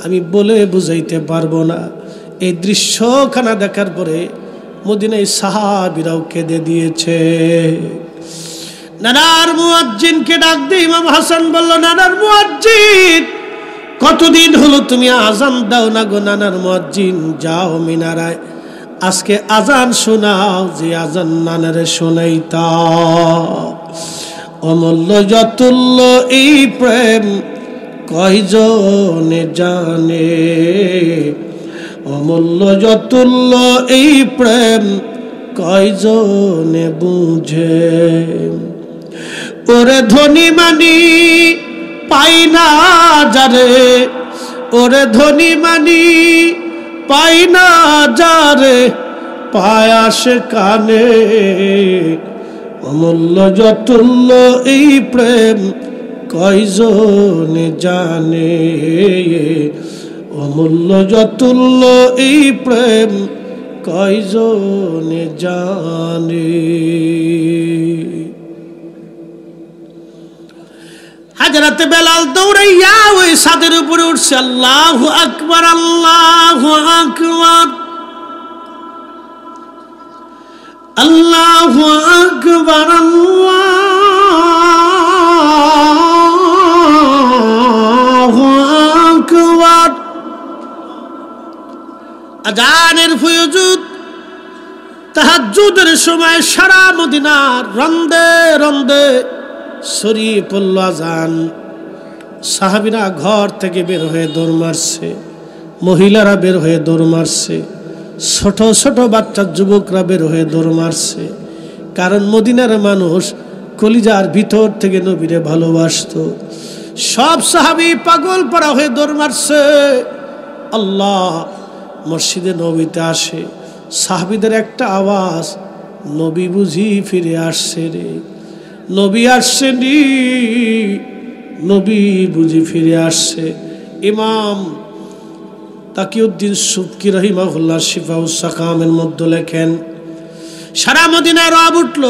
আমি বলে বুঝাইতে পারবো না। এই দৃশ্যখানা দেখার পরে মদিনায় সাহাবীরাও কেঁদে দিয়েছে। নানার মুয়াজ্জিনকে ডাক দিয়ে ইমাম হাসান বলল, নানার মুয়াজ্জিন, কতদিন হলো তুমি আজান দাও না গো? নানার মুয়াজ্জিন, যাও মিনারায় আজকে আজান শোনাও, যে আজান নানারে শোনাইতা। অমূল্য যতুল্য এই প্রেম কয়জনে জানে, অমূল্য যতুল্য এই প্রেম কয়জনে বুঝে। ওরে ধনী মানি পাই না যারে, ওরে ধনী মানি পাই না যারে, পায়াসে কানে। অমূল্য যতুল্য এই প্রেম কয়জনে জানে, অমূল্য যতুল্য এই প্রেম কয়জনে জানে। হযরত বেলাল দৌড়াইয়া ওই ছাদের উপরে উঠছে। আল্লাহু আকবার, আল্লাহু আকবার, আল্লাহু আকবার, আল্লাহু আকবার। আজানের ফয়জুদ তাহাজ্জুদের সময় সারা মদিনার রন্দে রন্দে ছড়িয়ে পড়ল আজান। সাহাবীরা ঘর থেকে বের হয়ে দৌড় মারছে, মহিলারা বের হয়ে দৌড় মারছে, ছোট ছোট বাচ্চা যুবকরা বের হয়ে দৌড় মারছে। কারণ মদিনার মানুষ কলিজার ভিতর থেকে নবীরে ভালোবাসতো। সব সাহাবী পাগল পাড়া হয়ে দৌড় মারছে। আল্লাহ মসজিদে নবীতে আসে, সাহাবীদের একটা আওয়াজ, নবী বুঝি ফিরে আসছে রে, নবী আসছেনি, নবী বুঝি ফিরে আসছে। ইমাম তাকিউদ্দিন সুবকি রাহিমাহুল্লাহ শিফাউস সাকামের মধ্যে লেখেন, সারা মদিনায় রব উঠল,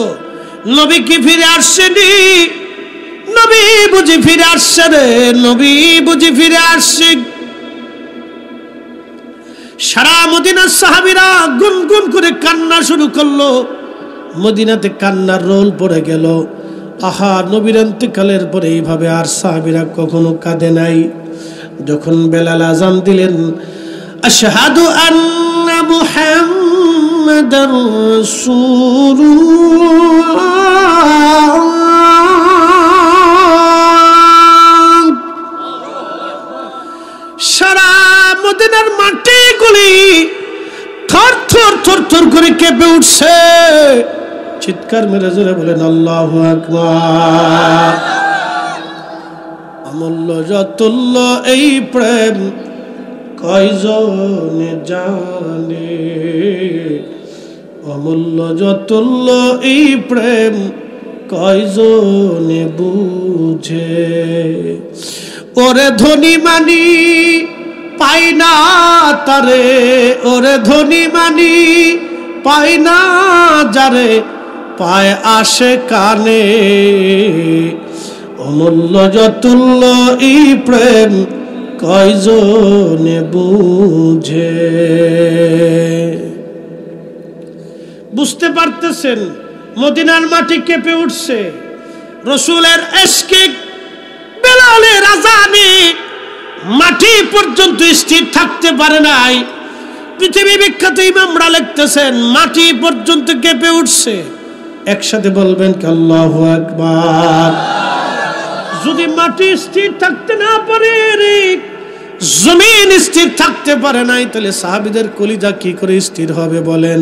নবী কি ফিরে আসছেনি, নবী বুঝি ফিরে আসছে রে, নবী বুঝি ফিরে আসছে। সারা মদিনার সাহাবীরা গুনগুন করে কান্না শুরু করলো। মদিনাতে কান্নার রোল পড়ে গেল। আহা, নবীর ইন্তেকালের পরে এইভাবে আর সাহাবীরা কখনো কাঁদে নাই। যখন বেলাল আজান দিলেন, আশহাদু আন্না মুহাম্মাদার রাসূলুল্লাহ, সারা মদিনার মাটিগুলি থর থর থর থর করে কেঁপে উঠছে। চিৎকার মেরে জোরে বলেন আল্লাহু আকবার। অমূল্য যতুল্য এই প্রেম কয়জনে জানে, অমূল্য যতুল্য এই প্রেম কয়জনে বুঝে। ওরে ধনী মানি পাই না তারে, ওরে ধনী মানি পাই না যারে, পায় আসে কানে। অমূল্য যতুল্য এই প্রেম কয়জনে বুঝে। বুঝতে পারতেছেন মদিনার মাটি কেঁপে উঠছে। রসুলের ইশকে বেলালের আজানে মাটি পর্যন্ত স্থির থাকতে পারে নাই। পৃথিবী বিখ্যাত ইমামরা লিখতেছেন মাটি পর্যন্ত কেঁপে উঠছে। একসাথে বলবেন কি আল্লাহু আকবার। যদি মাটি স্থির থাকতে না পারে, জমিন স্থির থাকতে পারে নাই, তাহলে সাহাবীদের কলিজা কি করে স্থির হবে বলেন?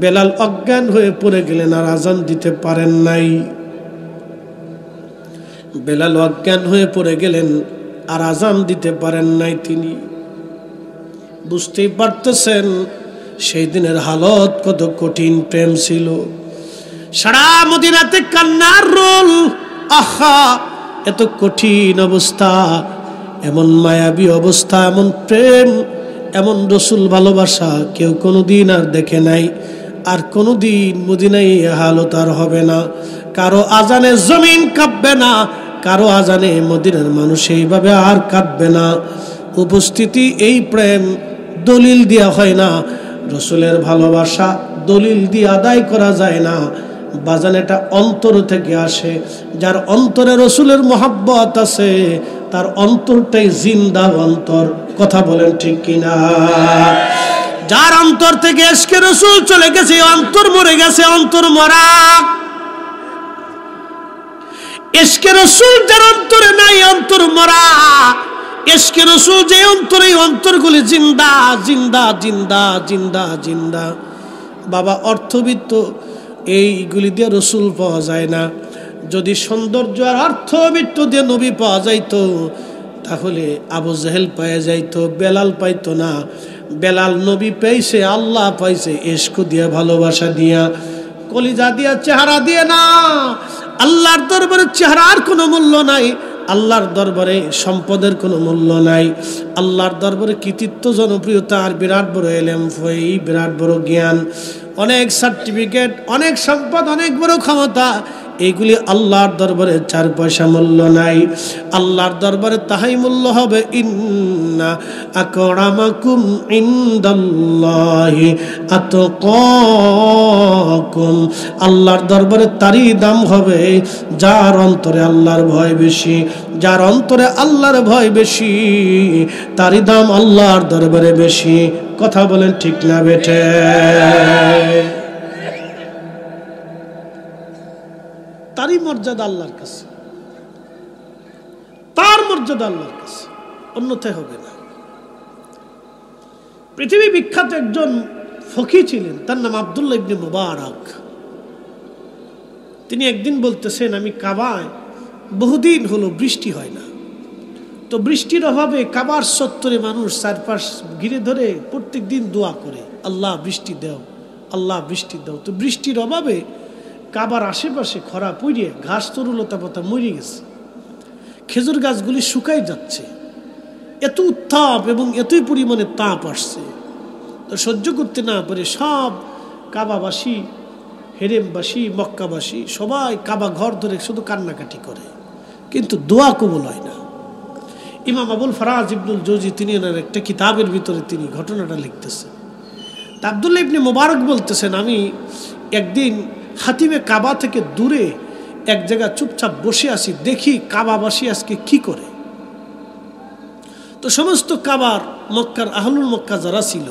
বেলাল অজ্ঞান হয়ে পড়ে গেলেন, আর আজান দিতে পারেন নাই। বেলাল অজ্ঞান হয়ে পড়ে গেলেন, আর আজান দিতে পারেন নাই তিনি। বুঝতেই পারতেছেন সেই দিনের হালত কত কঠিন প্রেম ছিল। সারা মদিনাতে কান্নার রোল। আহা, এত কঠিন অবস্থা, এমন মায়াবী অবস্থা, এমন প্রেম, এমন রসুল ভালোবাসা কেউ কোনোদিন আর দেখে নাই। আর কোনোদিন মদিনায় এ হালত আর হবে না। কারো আজানে জমিন কাঁপবে না, কারো আজানে মদিনার মানুষ এইভাবে আর কাঁদবে না। উপস্থিতি এই প্রেম দলিল দেওয়া হয় না। রসুলের ভালোবাসা দলিল দিয়ে আদায় করা যায় না, বাজান এটা অন্তর থেকে আসে। যার অন্তরে রসুলের মোহাব্বত আছে তার অন্তরটাই জিন্দা অন্তর। কথা বলেন ঠিক কিনা? যার অন্তর থেকে ইশকে রসুল চলে গেছে অন্তর মরে গেছে, অন্তর মরা। ইশকে রসুল যার অন্তরে নাই অন্তর মরা। ইশকে রসুল যে অন্তরে, অন্তরগুলি জিন্দা জিন্দা জিন্দা জিন্দা জিন্দা। বাবা, অর্থবিত্ত এইগুলি দিয়ে রসুল পাওয়া যায় না। যদি সৌন্দর্য আর অর্থবিত্ত দিয়ে নবী পাওয়া যাইতো তাহলে আবু জেহেল পেয়ে যাইতো, বেলাল পাইতো না। বেলাল নবী পেয়েছে, আল্লাহ পাইছে ইশক দিয়ে, ভালোবাসা দিয়া, কলিজা দিয়া, চেহারা দিয়ে না। আল্লাহর দরবারে চেহারার কোনো মূল্য নাই, আল্লাহর দরবারে সম্পদের কোনো মূল্য নাই। আল্লাহর দরবারে কৃতিত্ব, জনপ্রিয়তা আর বিরাট বড় এলেম, বিরাট বড় জ্ঞান, অনেক সার্টিফিকেট, অনেক সম্পদ, অনেক বড় ক্ষমতা, এইগুলি আল্লাহর দরবারে 4 পয়সা মূল্য নাই। আল্লাহর দরবারে তাহাই মূল্য হবে, ইন্না আকরামাকুম ইনদাল্লাহি আতকাকুম। আল্লাহর দরবারে তারই দাম হবে যার অন্তরে আল্লাহর ভয় বেশি। যার অন্তরে আল্লাহর ভয় বেশি তারই দাম আল্লাহর দরবারে বেশি। কথা বলেন ঠিক না বেঠে? তারই মর্যাদা আল্লাহর কাছে, তার মর্যাদা আল্লাহর কাছে, অন্যথায় হবে না। পৃথিবী বিখ্যাত একজন ফকি ছিলেন, তার নাম আব্দুল্লাহ ইবনে মুবারক। তিনি একদিন বলতেছেন, আমি কাবায় বহুদিন হলো বৃষ্টি হয় না, তো বৃষ্টির অভাবে কাবার চত্বরে মানুষ চারপাশ ঘিরে ধরে প্রত্যেক দিন দোয়া করে, আল্লাহ বৃষ্টি দাও, আল্লাহ বৃষ্টি দাও। তো বৃষ্টির অভাবে কাবার আশেপাশে খরা পড়িয়ে ঘাস তরুলতা পাতা মরে গেছে, খেজুর গাছগুলি শুকাই যাচ্ছে, এত উত্তাপ এবং এতই পরিমাণে তাপ আসছে। তো সহ্য করতে না পারে সব কাবাবাসী, হেরেমবাসী, মক্কাবাসী সবাই কাবা ঘর ধরে শুধু কান্নাকাটি করে, কিন্তু দোয়া কবুল হয় না। ইমাম আবুল ফারাজ ইবনুল জৌজি তিনি ওনার একটা কিতাবের ভিতরে তিনি ঘটনাটা লিখতেছেন। তা আব্দুল্লাহ ইবনে মুবারক বলতেছেন, আমি একদিন হাতিমে কাবা থেকে দূরে এক জায়গা চুপচাপ বসে আছি, দেখি কাবাবাসী আজকে কি করে। তো সমস্ত কাবার মক্কার আহলুল মক্কা যারা ছিল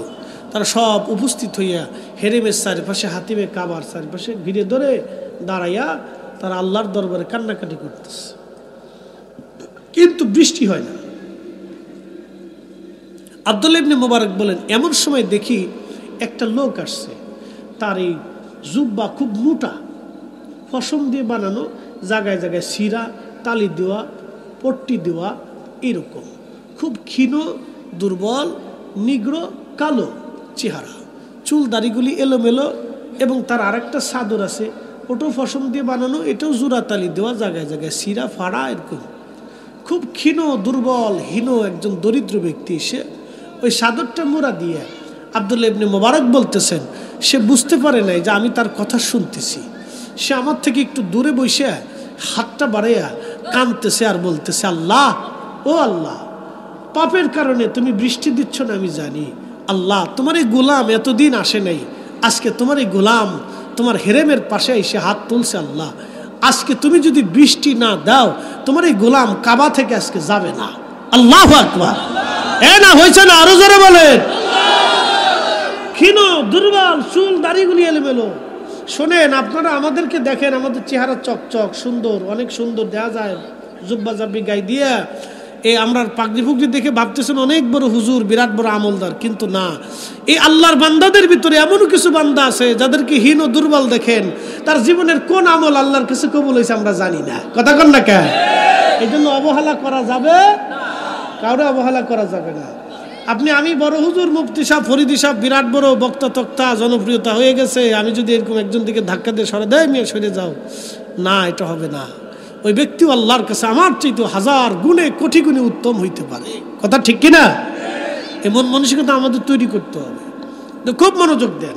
তারা সব উপস্থিত হইয়া হেরেমের চারিপাশে, হাতিমে কাবার চারিপাশে ঘিরে ধরে দাঁড়াইয়া তারা আল্লাহর দরবারে কান্নাকাটি করতেছে, কিন্তু বৃষ্টি হয় না। আব্দুল্লাহ ইবনে মুবারক বলেন, এমন সময় দেখি একটা লোক আসছে, তার এই জুব্বা খুব মোটা, পশম দিয়ে বানানো, জায়গায় জায়গায় সিরা, তালি দেওয়া, পট্টি দেওয়া, এরকম খুব ক্ষীণ, দুর্বল, নিগ্র, কালো চেহারা, চুল দাড়িগুলি এলোমেলো, এবং তার আরেকটা চাদর আছে, ওটাও পশম দিয়ে বানানো, এটাও জোড়া তালি দেওয়া, জায়গায় জায়গায় সিরা ফাড়া, এরকম খুব ক্ষীণ, দুর্বল, হীন একজন দরিদ্র ব্যক্তি। সে ওই চাদরটা মোড়া দিয়ে, আব্দুল্লাহ ইবনে মুবারক বলতেছেন, সে বুঝতে পারে নাই যে আমি তার কথা শুনতেছি। সে আমার থেকে একটু দূরে বসে হাতটা বাড়াইয়া কাঁদতেছে আর বলতেছে, আল্লাহ, ও আল্লাহ, পাপের কারণে তুমি বৃষ্টি দিচ্ছ না আমি জানি, আল্লাহ তোমার এই গোলাম এতদিন আসে নাই, আজকে তোমার এই গোলাম তোমার হেরেমের পাশে এসে হাত তুলছে, আল্লাহ আজকে তুমি যদি বৃষ্টি না দাও তোমার এই গোলাম কাবা থেকে আজকে যাবে না। আল্লাহু আকবার। এ না হয়েছে না? আরো জোরে বলেন। ক্ষীণ, দুর্বল, চুল দাড়িগুলি এলোমেলো। শোনেন, আপনারা আমাদেরকে দেখেন, আমাদের চেহারা চকচক সুন্দর, অনেক সুন্দর দেখা যায়, জুব্বা জাব্বি গাই দিয়ে, এই আমরা পাগড়ি ফুগড়ি দেখে ভাবতেছেন অনেক বড় হুজুর, বিরাট বড় আমলদার, কিন্তু না। এই আল্লাহর বান্দাদের ভিতরে এমনও কিছু বান্দা আছে যাদেরকে হীন ও দুর্বল দেখেন, তার জীবনের কোন আমল আল্লাহর কাছে কবুল হয়েছে আমরা জানি না। কথা কন না কেন? এই জন্য অবহেলা করা যাবে, কাউরে অবহেলা করা যাবে না। আমি বড় হুজুর মুফতি সাহেব ফরিদি সাহেব বিরাট বড় বক্তা তক্তা জনপ্রিয়তা হয়ে গেছে, আমি যদি এরকম একজন দিকে ধাক্কা দিয়ে সরে দেয় মিয়া সরে যাও, না, এটা হবে না। ওই ব্যক্তিও আল্লাহর কাছে আমার চাইতে হাজার গুণে কোটি গুণে উত্তম হইতে পারে। কথা ঠিক কিনা? এমন মানসিকতা আমাদের তৈরি করতে হবে। খুব মনোযোগ দেন।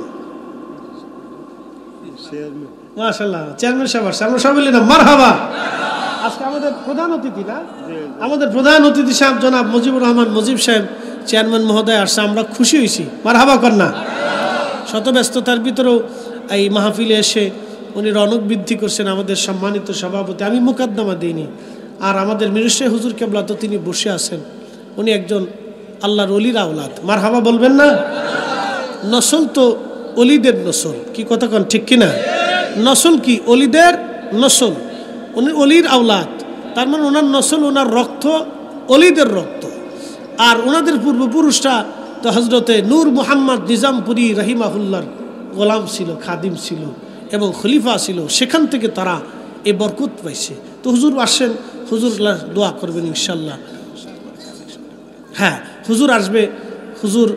মাশাআল্লাহ, চেয়ারম্যান সাহেব আসছে, আমরা সবাই বলি না মারহাবা। আজকে আমাদের প্রধান অতিথি না, আমাদের প্রধান অতিথি সাহেব জনাব মুজিবুর রহমান মুজিব সাহেব চেয়ারম্যান মহোদয় আসছে, আমরা খুশি হয়েছি। মারহাবা কন্যা। শত ব্যস্ততার ভিতরেও এই মাহফিলে এসে উনি রনক বৃদ্ধি করছেন। আমাদের সম্মানিত সভাপতি, আমি মুকদ্দমা দিইনি, আর আমাদের মিরশাহ হুজুর কেবলা তো তিনি বসে আছেন, উনি একজন আল্লাহর অলির আওলাদ। মারহাবা বলবেন না? নসল তো অলিদের নসল, কি কথা কন ঠিক কিনা? নসল কি? অলিদের নসল। উনি অলির আওলাদ, তার মানে ওনার নসল, ওনার রক্ত অলিদের রক্ত। আর ওনাদের পূর্বপুরুষরা তো হজরতে নূর মুহাম্মদ নিজামপুরি রহিমাহুল্লাহর গোলাম ছিল, খাদিম ছিল এবং খলিফা ছিল, সেখান থেকে তারা এই বরকত পাইছে। তো হুজুর আসেন, হুজুর দোয়া করবেন ইনশাল্লাহ। হ্যাঁ, হুজুর আসবে, হুজুর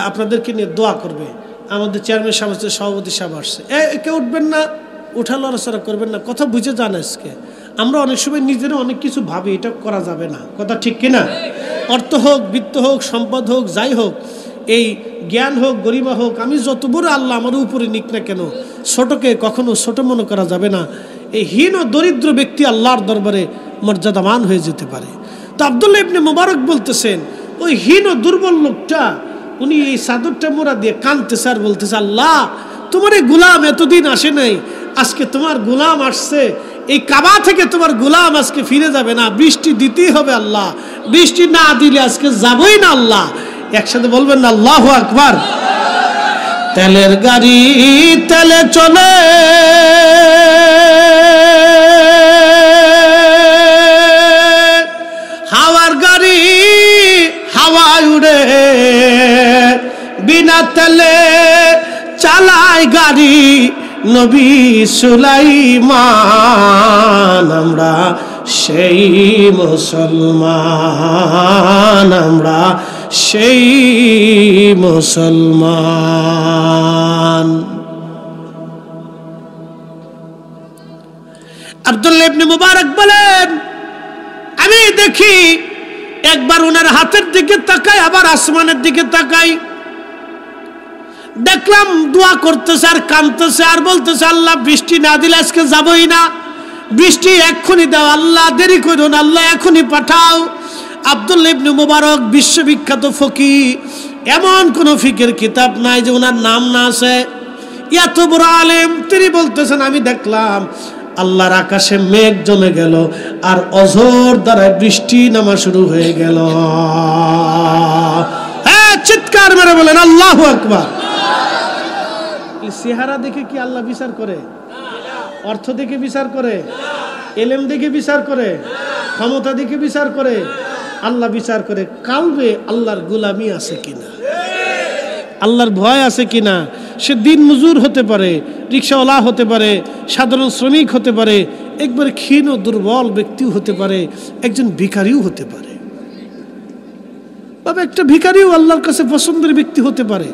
আপনাদেরকে নিয়ে দোয়া করবে। আমাদের চেয়ারম্যান সাহেব আসছে, সভাপতি সাহেব আসছে, একে উঠবেন না, উঠা লড়াচড়া করবেন না, কথা বুঝে যান। আজকে আমরা অনেক সময় নিজেরা অনেক কিছু ভাবি, এটা করা যাবে না। কথা ঠিক কিনা? অর্থ হোক, বিত্ত হোক, সম্পদ হোক, যাই হোক, এই জ্ঞান হোক, গরিমা হোক, আমি যত বড় আল্লাহ আমার উপরে নিক না কেন, ছোটকে কখনো ছোট মনে করা যাবে না। এই হীন ও দরিদ্র ব্যক্তি আল্লাহর দরবারে মর্যাদামান হয়ে যেতে পারে। তো আব্দুল্লাহ ইবনে মুবারক বলতেছেন, ওই হীন ও দুর্বল লোকটা উনি এই চাদরটা মোড়া দিয়ে কাঁদতেছে আর বলতেছে, আল্লাহ তোমার এই গোলাম এতদিন আসে নাই, আজকে তোমার গোলাম আসছে, এই কাবা থেকে তোমার গোলাম আজকে ফিরে যাবে না, বৃষ্টি দিতেই হবে আল্লাহ, বৃষ্টি না দিলে আজকে যাবই না আল্লাহ। একসাথে বলবেন না আল্লাহু আকবার। তেলের গাড়ি তেলে চলে, হাওয়ার গাড়ি হাওয়ায় উড়ে, বিনা তেলে চালায় গাড়ি নবী সুলাইমান। আমরা সেই মুসলমান, আমরা সেই মুসলমান। আব্দুল্লাহ ইবনে মুবারক বলেন, আমি দেখি একবার ওনার হাতের দিকে তাকাই, আবার আসমানের দিকে তাকাই, দেখলাম দোয়া করতেছে আর কাঁদতেছে আর বলতেছে, আল্লাহ বৃষ্টি না দিলে আজকে যাবই না, বৃষ্টি এক্ষুনি দাও আল্লাহ, দেরি করো না আল্লাহ, এখনই পাঠাও। আব্দুল্লাহ ইবনে মুবারক বিশ্ববিখ্যাত ফকি, এমন কোন ফিকের কিতাব নাই যে ওনার নাম না আছে, এত বড় আলেম। তিনি বলতেছেন, আমি দেখলাম আল্লাহর আকাশে মেঘ জমে গেল আর অঝোর দ্বারা বৃষ্টি নামা শুরু হয়ে গেল। হ্যাঁ, চিৎকার মেরে বলেন আল্লাহু আকবার। চেহারা দেখে কি আল্লাহ বিচার করে? অর্থ দেখে বিচার করে? এলেম দেখে বিচার করে? ক্ষমতা দেখে বিচার করে? আল্লাহ বিচার করে কালবে আল্লাহর গোলামি আছে কিনা, আল্লাহর ভয় আছে কিনা। সে দিন মজুর হতে পারে, রিক্সাওয়ালা হতে পারে, সাধারণ শ্রমিক হতে পারে, একবারে ক্ষীণ ও দুর্বল ব্যক্তিও হতে পারে, একজন ভিখারিও হতে পারে। তবে একটা ভিখারিও আল্লাহর কাছে পছন্দের ব্যক্তি হতে পারে।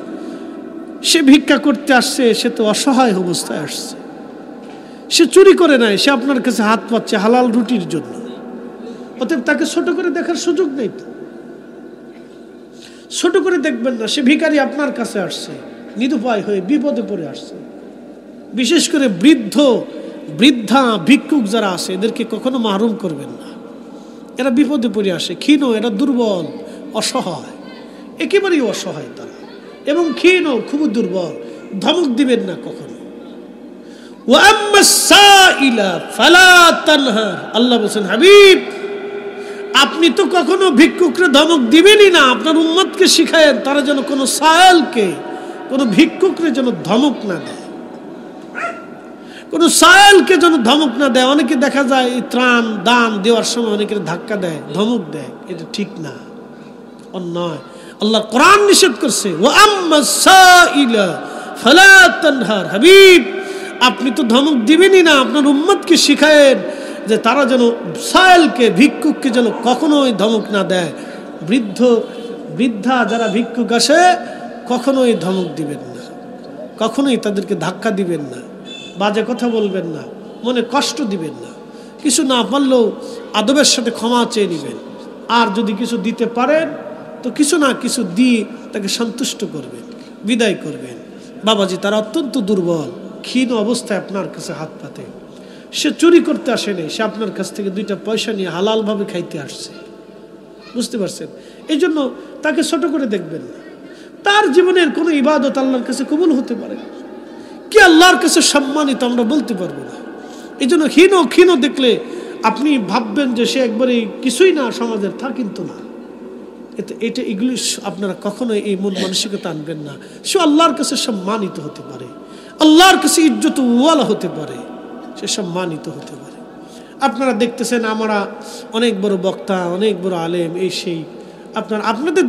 সে ভিক্ষা করতে আসছে, সে তো অসহায় অবস্থায় আসছে, সে চুরি করে নাই, সে আপনার কাছে হাত পাচ্ছে হালাল রুটির জন্য। অতএব তাকে ছোট করে দেখার সুযোগ নেই, তো ছোট করে দেখবেন না। সে ভিখারি আপনার কাছে আসছে, নিরুপায় হয়ে বিপদে পড়ে আসছে। বিশেষ করে বৃদ্ধা ভিক্ষুক যারা আছে, এদেরকে কখনো মাহরুম করবেন না। এরা বিপদে পড়ে আসে, ক্ষীণ, এরা দুর্বল, অসহায়, একেবারেই অসহায় তারা, এবং ক্ষীণ, খুব দুর্বল। ধমক দিবেন না কখনো। আল্লাহ বলছেন, হাবিব আপনি তো কখনো ভিক্ষুকরে ধমক দিবেনই না, আপনার উম্মতকে শিখায়েন তারা যেন কোনো সায়েলকে, কোনো ভিক্ষুকরে যেন ধমক না দেয়, কোনো সায়েলকে যেন ধমক না দেয়। অনেকে দেখা যায় এই ত্রাণ দান দেওয়ার সময় অনেকের ধাক্কা দেয়, ধমক দেয়, এটা ঠিক না, অন্যায়। আল্লাহ কোরআন নিষেধ করছে, হাবিব আপনি তো ধমক দিবেনই না, আপনার উম্মতকে শিখায়েন যে তারা যেন সায়েলকে, ভিক্ষুককে যেন কখনোই ধমক না দেয়। বৃদ্ধা যারা ভিক্ষুক আসে কখনোই ধমক দিবেন না, কখনোই তাদেরকে ধাক্কা দিবেন না, বাজে কথা বলবেন না, মনে কষ্ট দিবেন না। কিছু না পারলেও আদবের সাথে ক্ষমা চেয়ে নেবেন। আর যদি কিছু দিতে পারেন তো কিছু না কিছু দিয়ে তাকে সন্তুষ্ট করবেন, বিদায় করবেন। বাবাজি তারা অত্যন্ত দুর্বল, ক্ষীণ অবস্থায় আপনার কাছে হাত পাতে। সে চুরি করতে আসেনি, সে আপনার কাছ থেকে 2টা পয়সা নিয়ে হালালভাবে খাইতে আসছে। বুঝতে পারছেন? এই জন্য তাকে ছোট করে দেখবেন না। তার জীবনের কোনো ইবাদত আল্লাহর কাছে কবুল হতে পারে কি আল্লাহর কাছে সম্মানিত আমরা বলতে পারবো না। এই জন্য ক্ষীণ দেখলে আপনি ভাববেন যে সে একবারে কিছুই না সমাজের, তা কিন্তু না। এটা এগুলি আপনারা কখনোই এই মন মানসিকতা আনবেন না। সে আল্লাহর কাছে সম্মানিত হতে পারে, আল্লাহর কাছে ইজ্জত ওয়ালা হতে পারে, সে সম্মানিত হতে পারে। আপনারা দেখতেছেন আমরা অনেক বড় বক্তা, অনেক বড় আলেম, এই সেই আপনাদের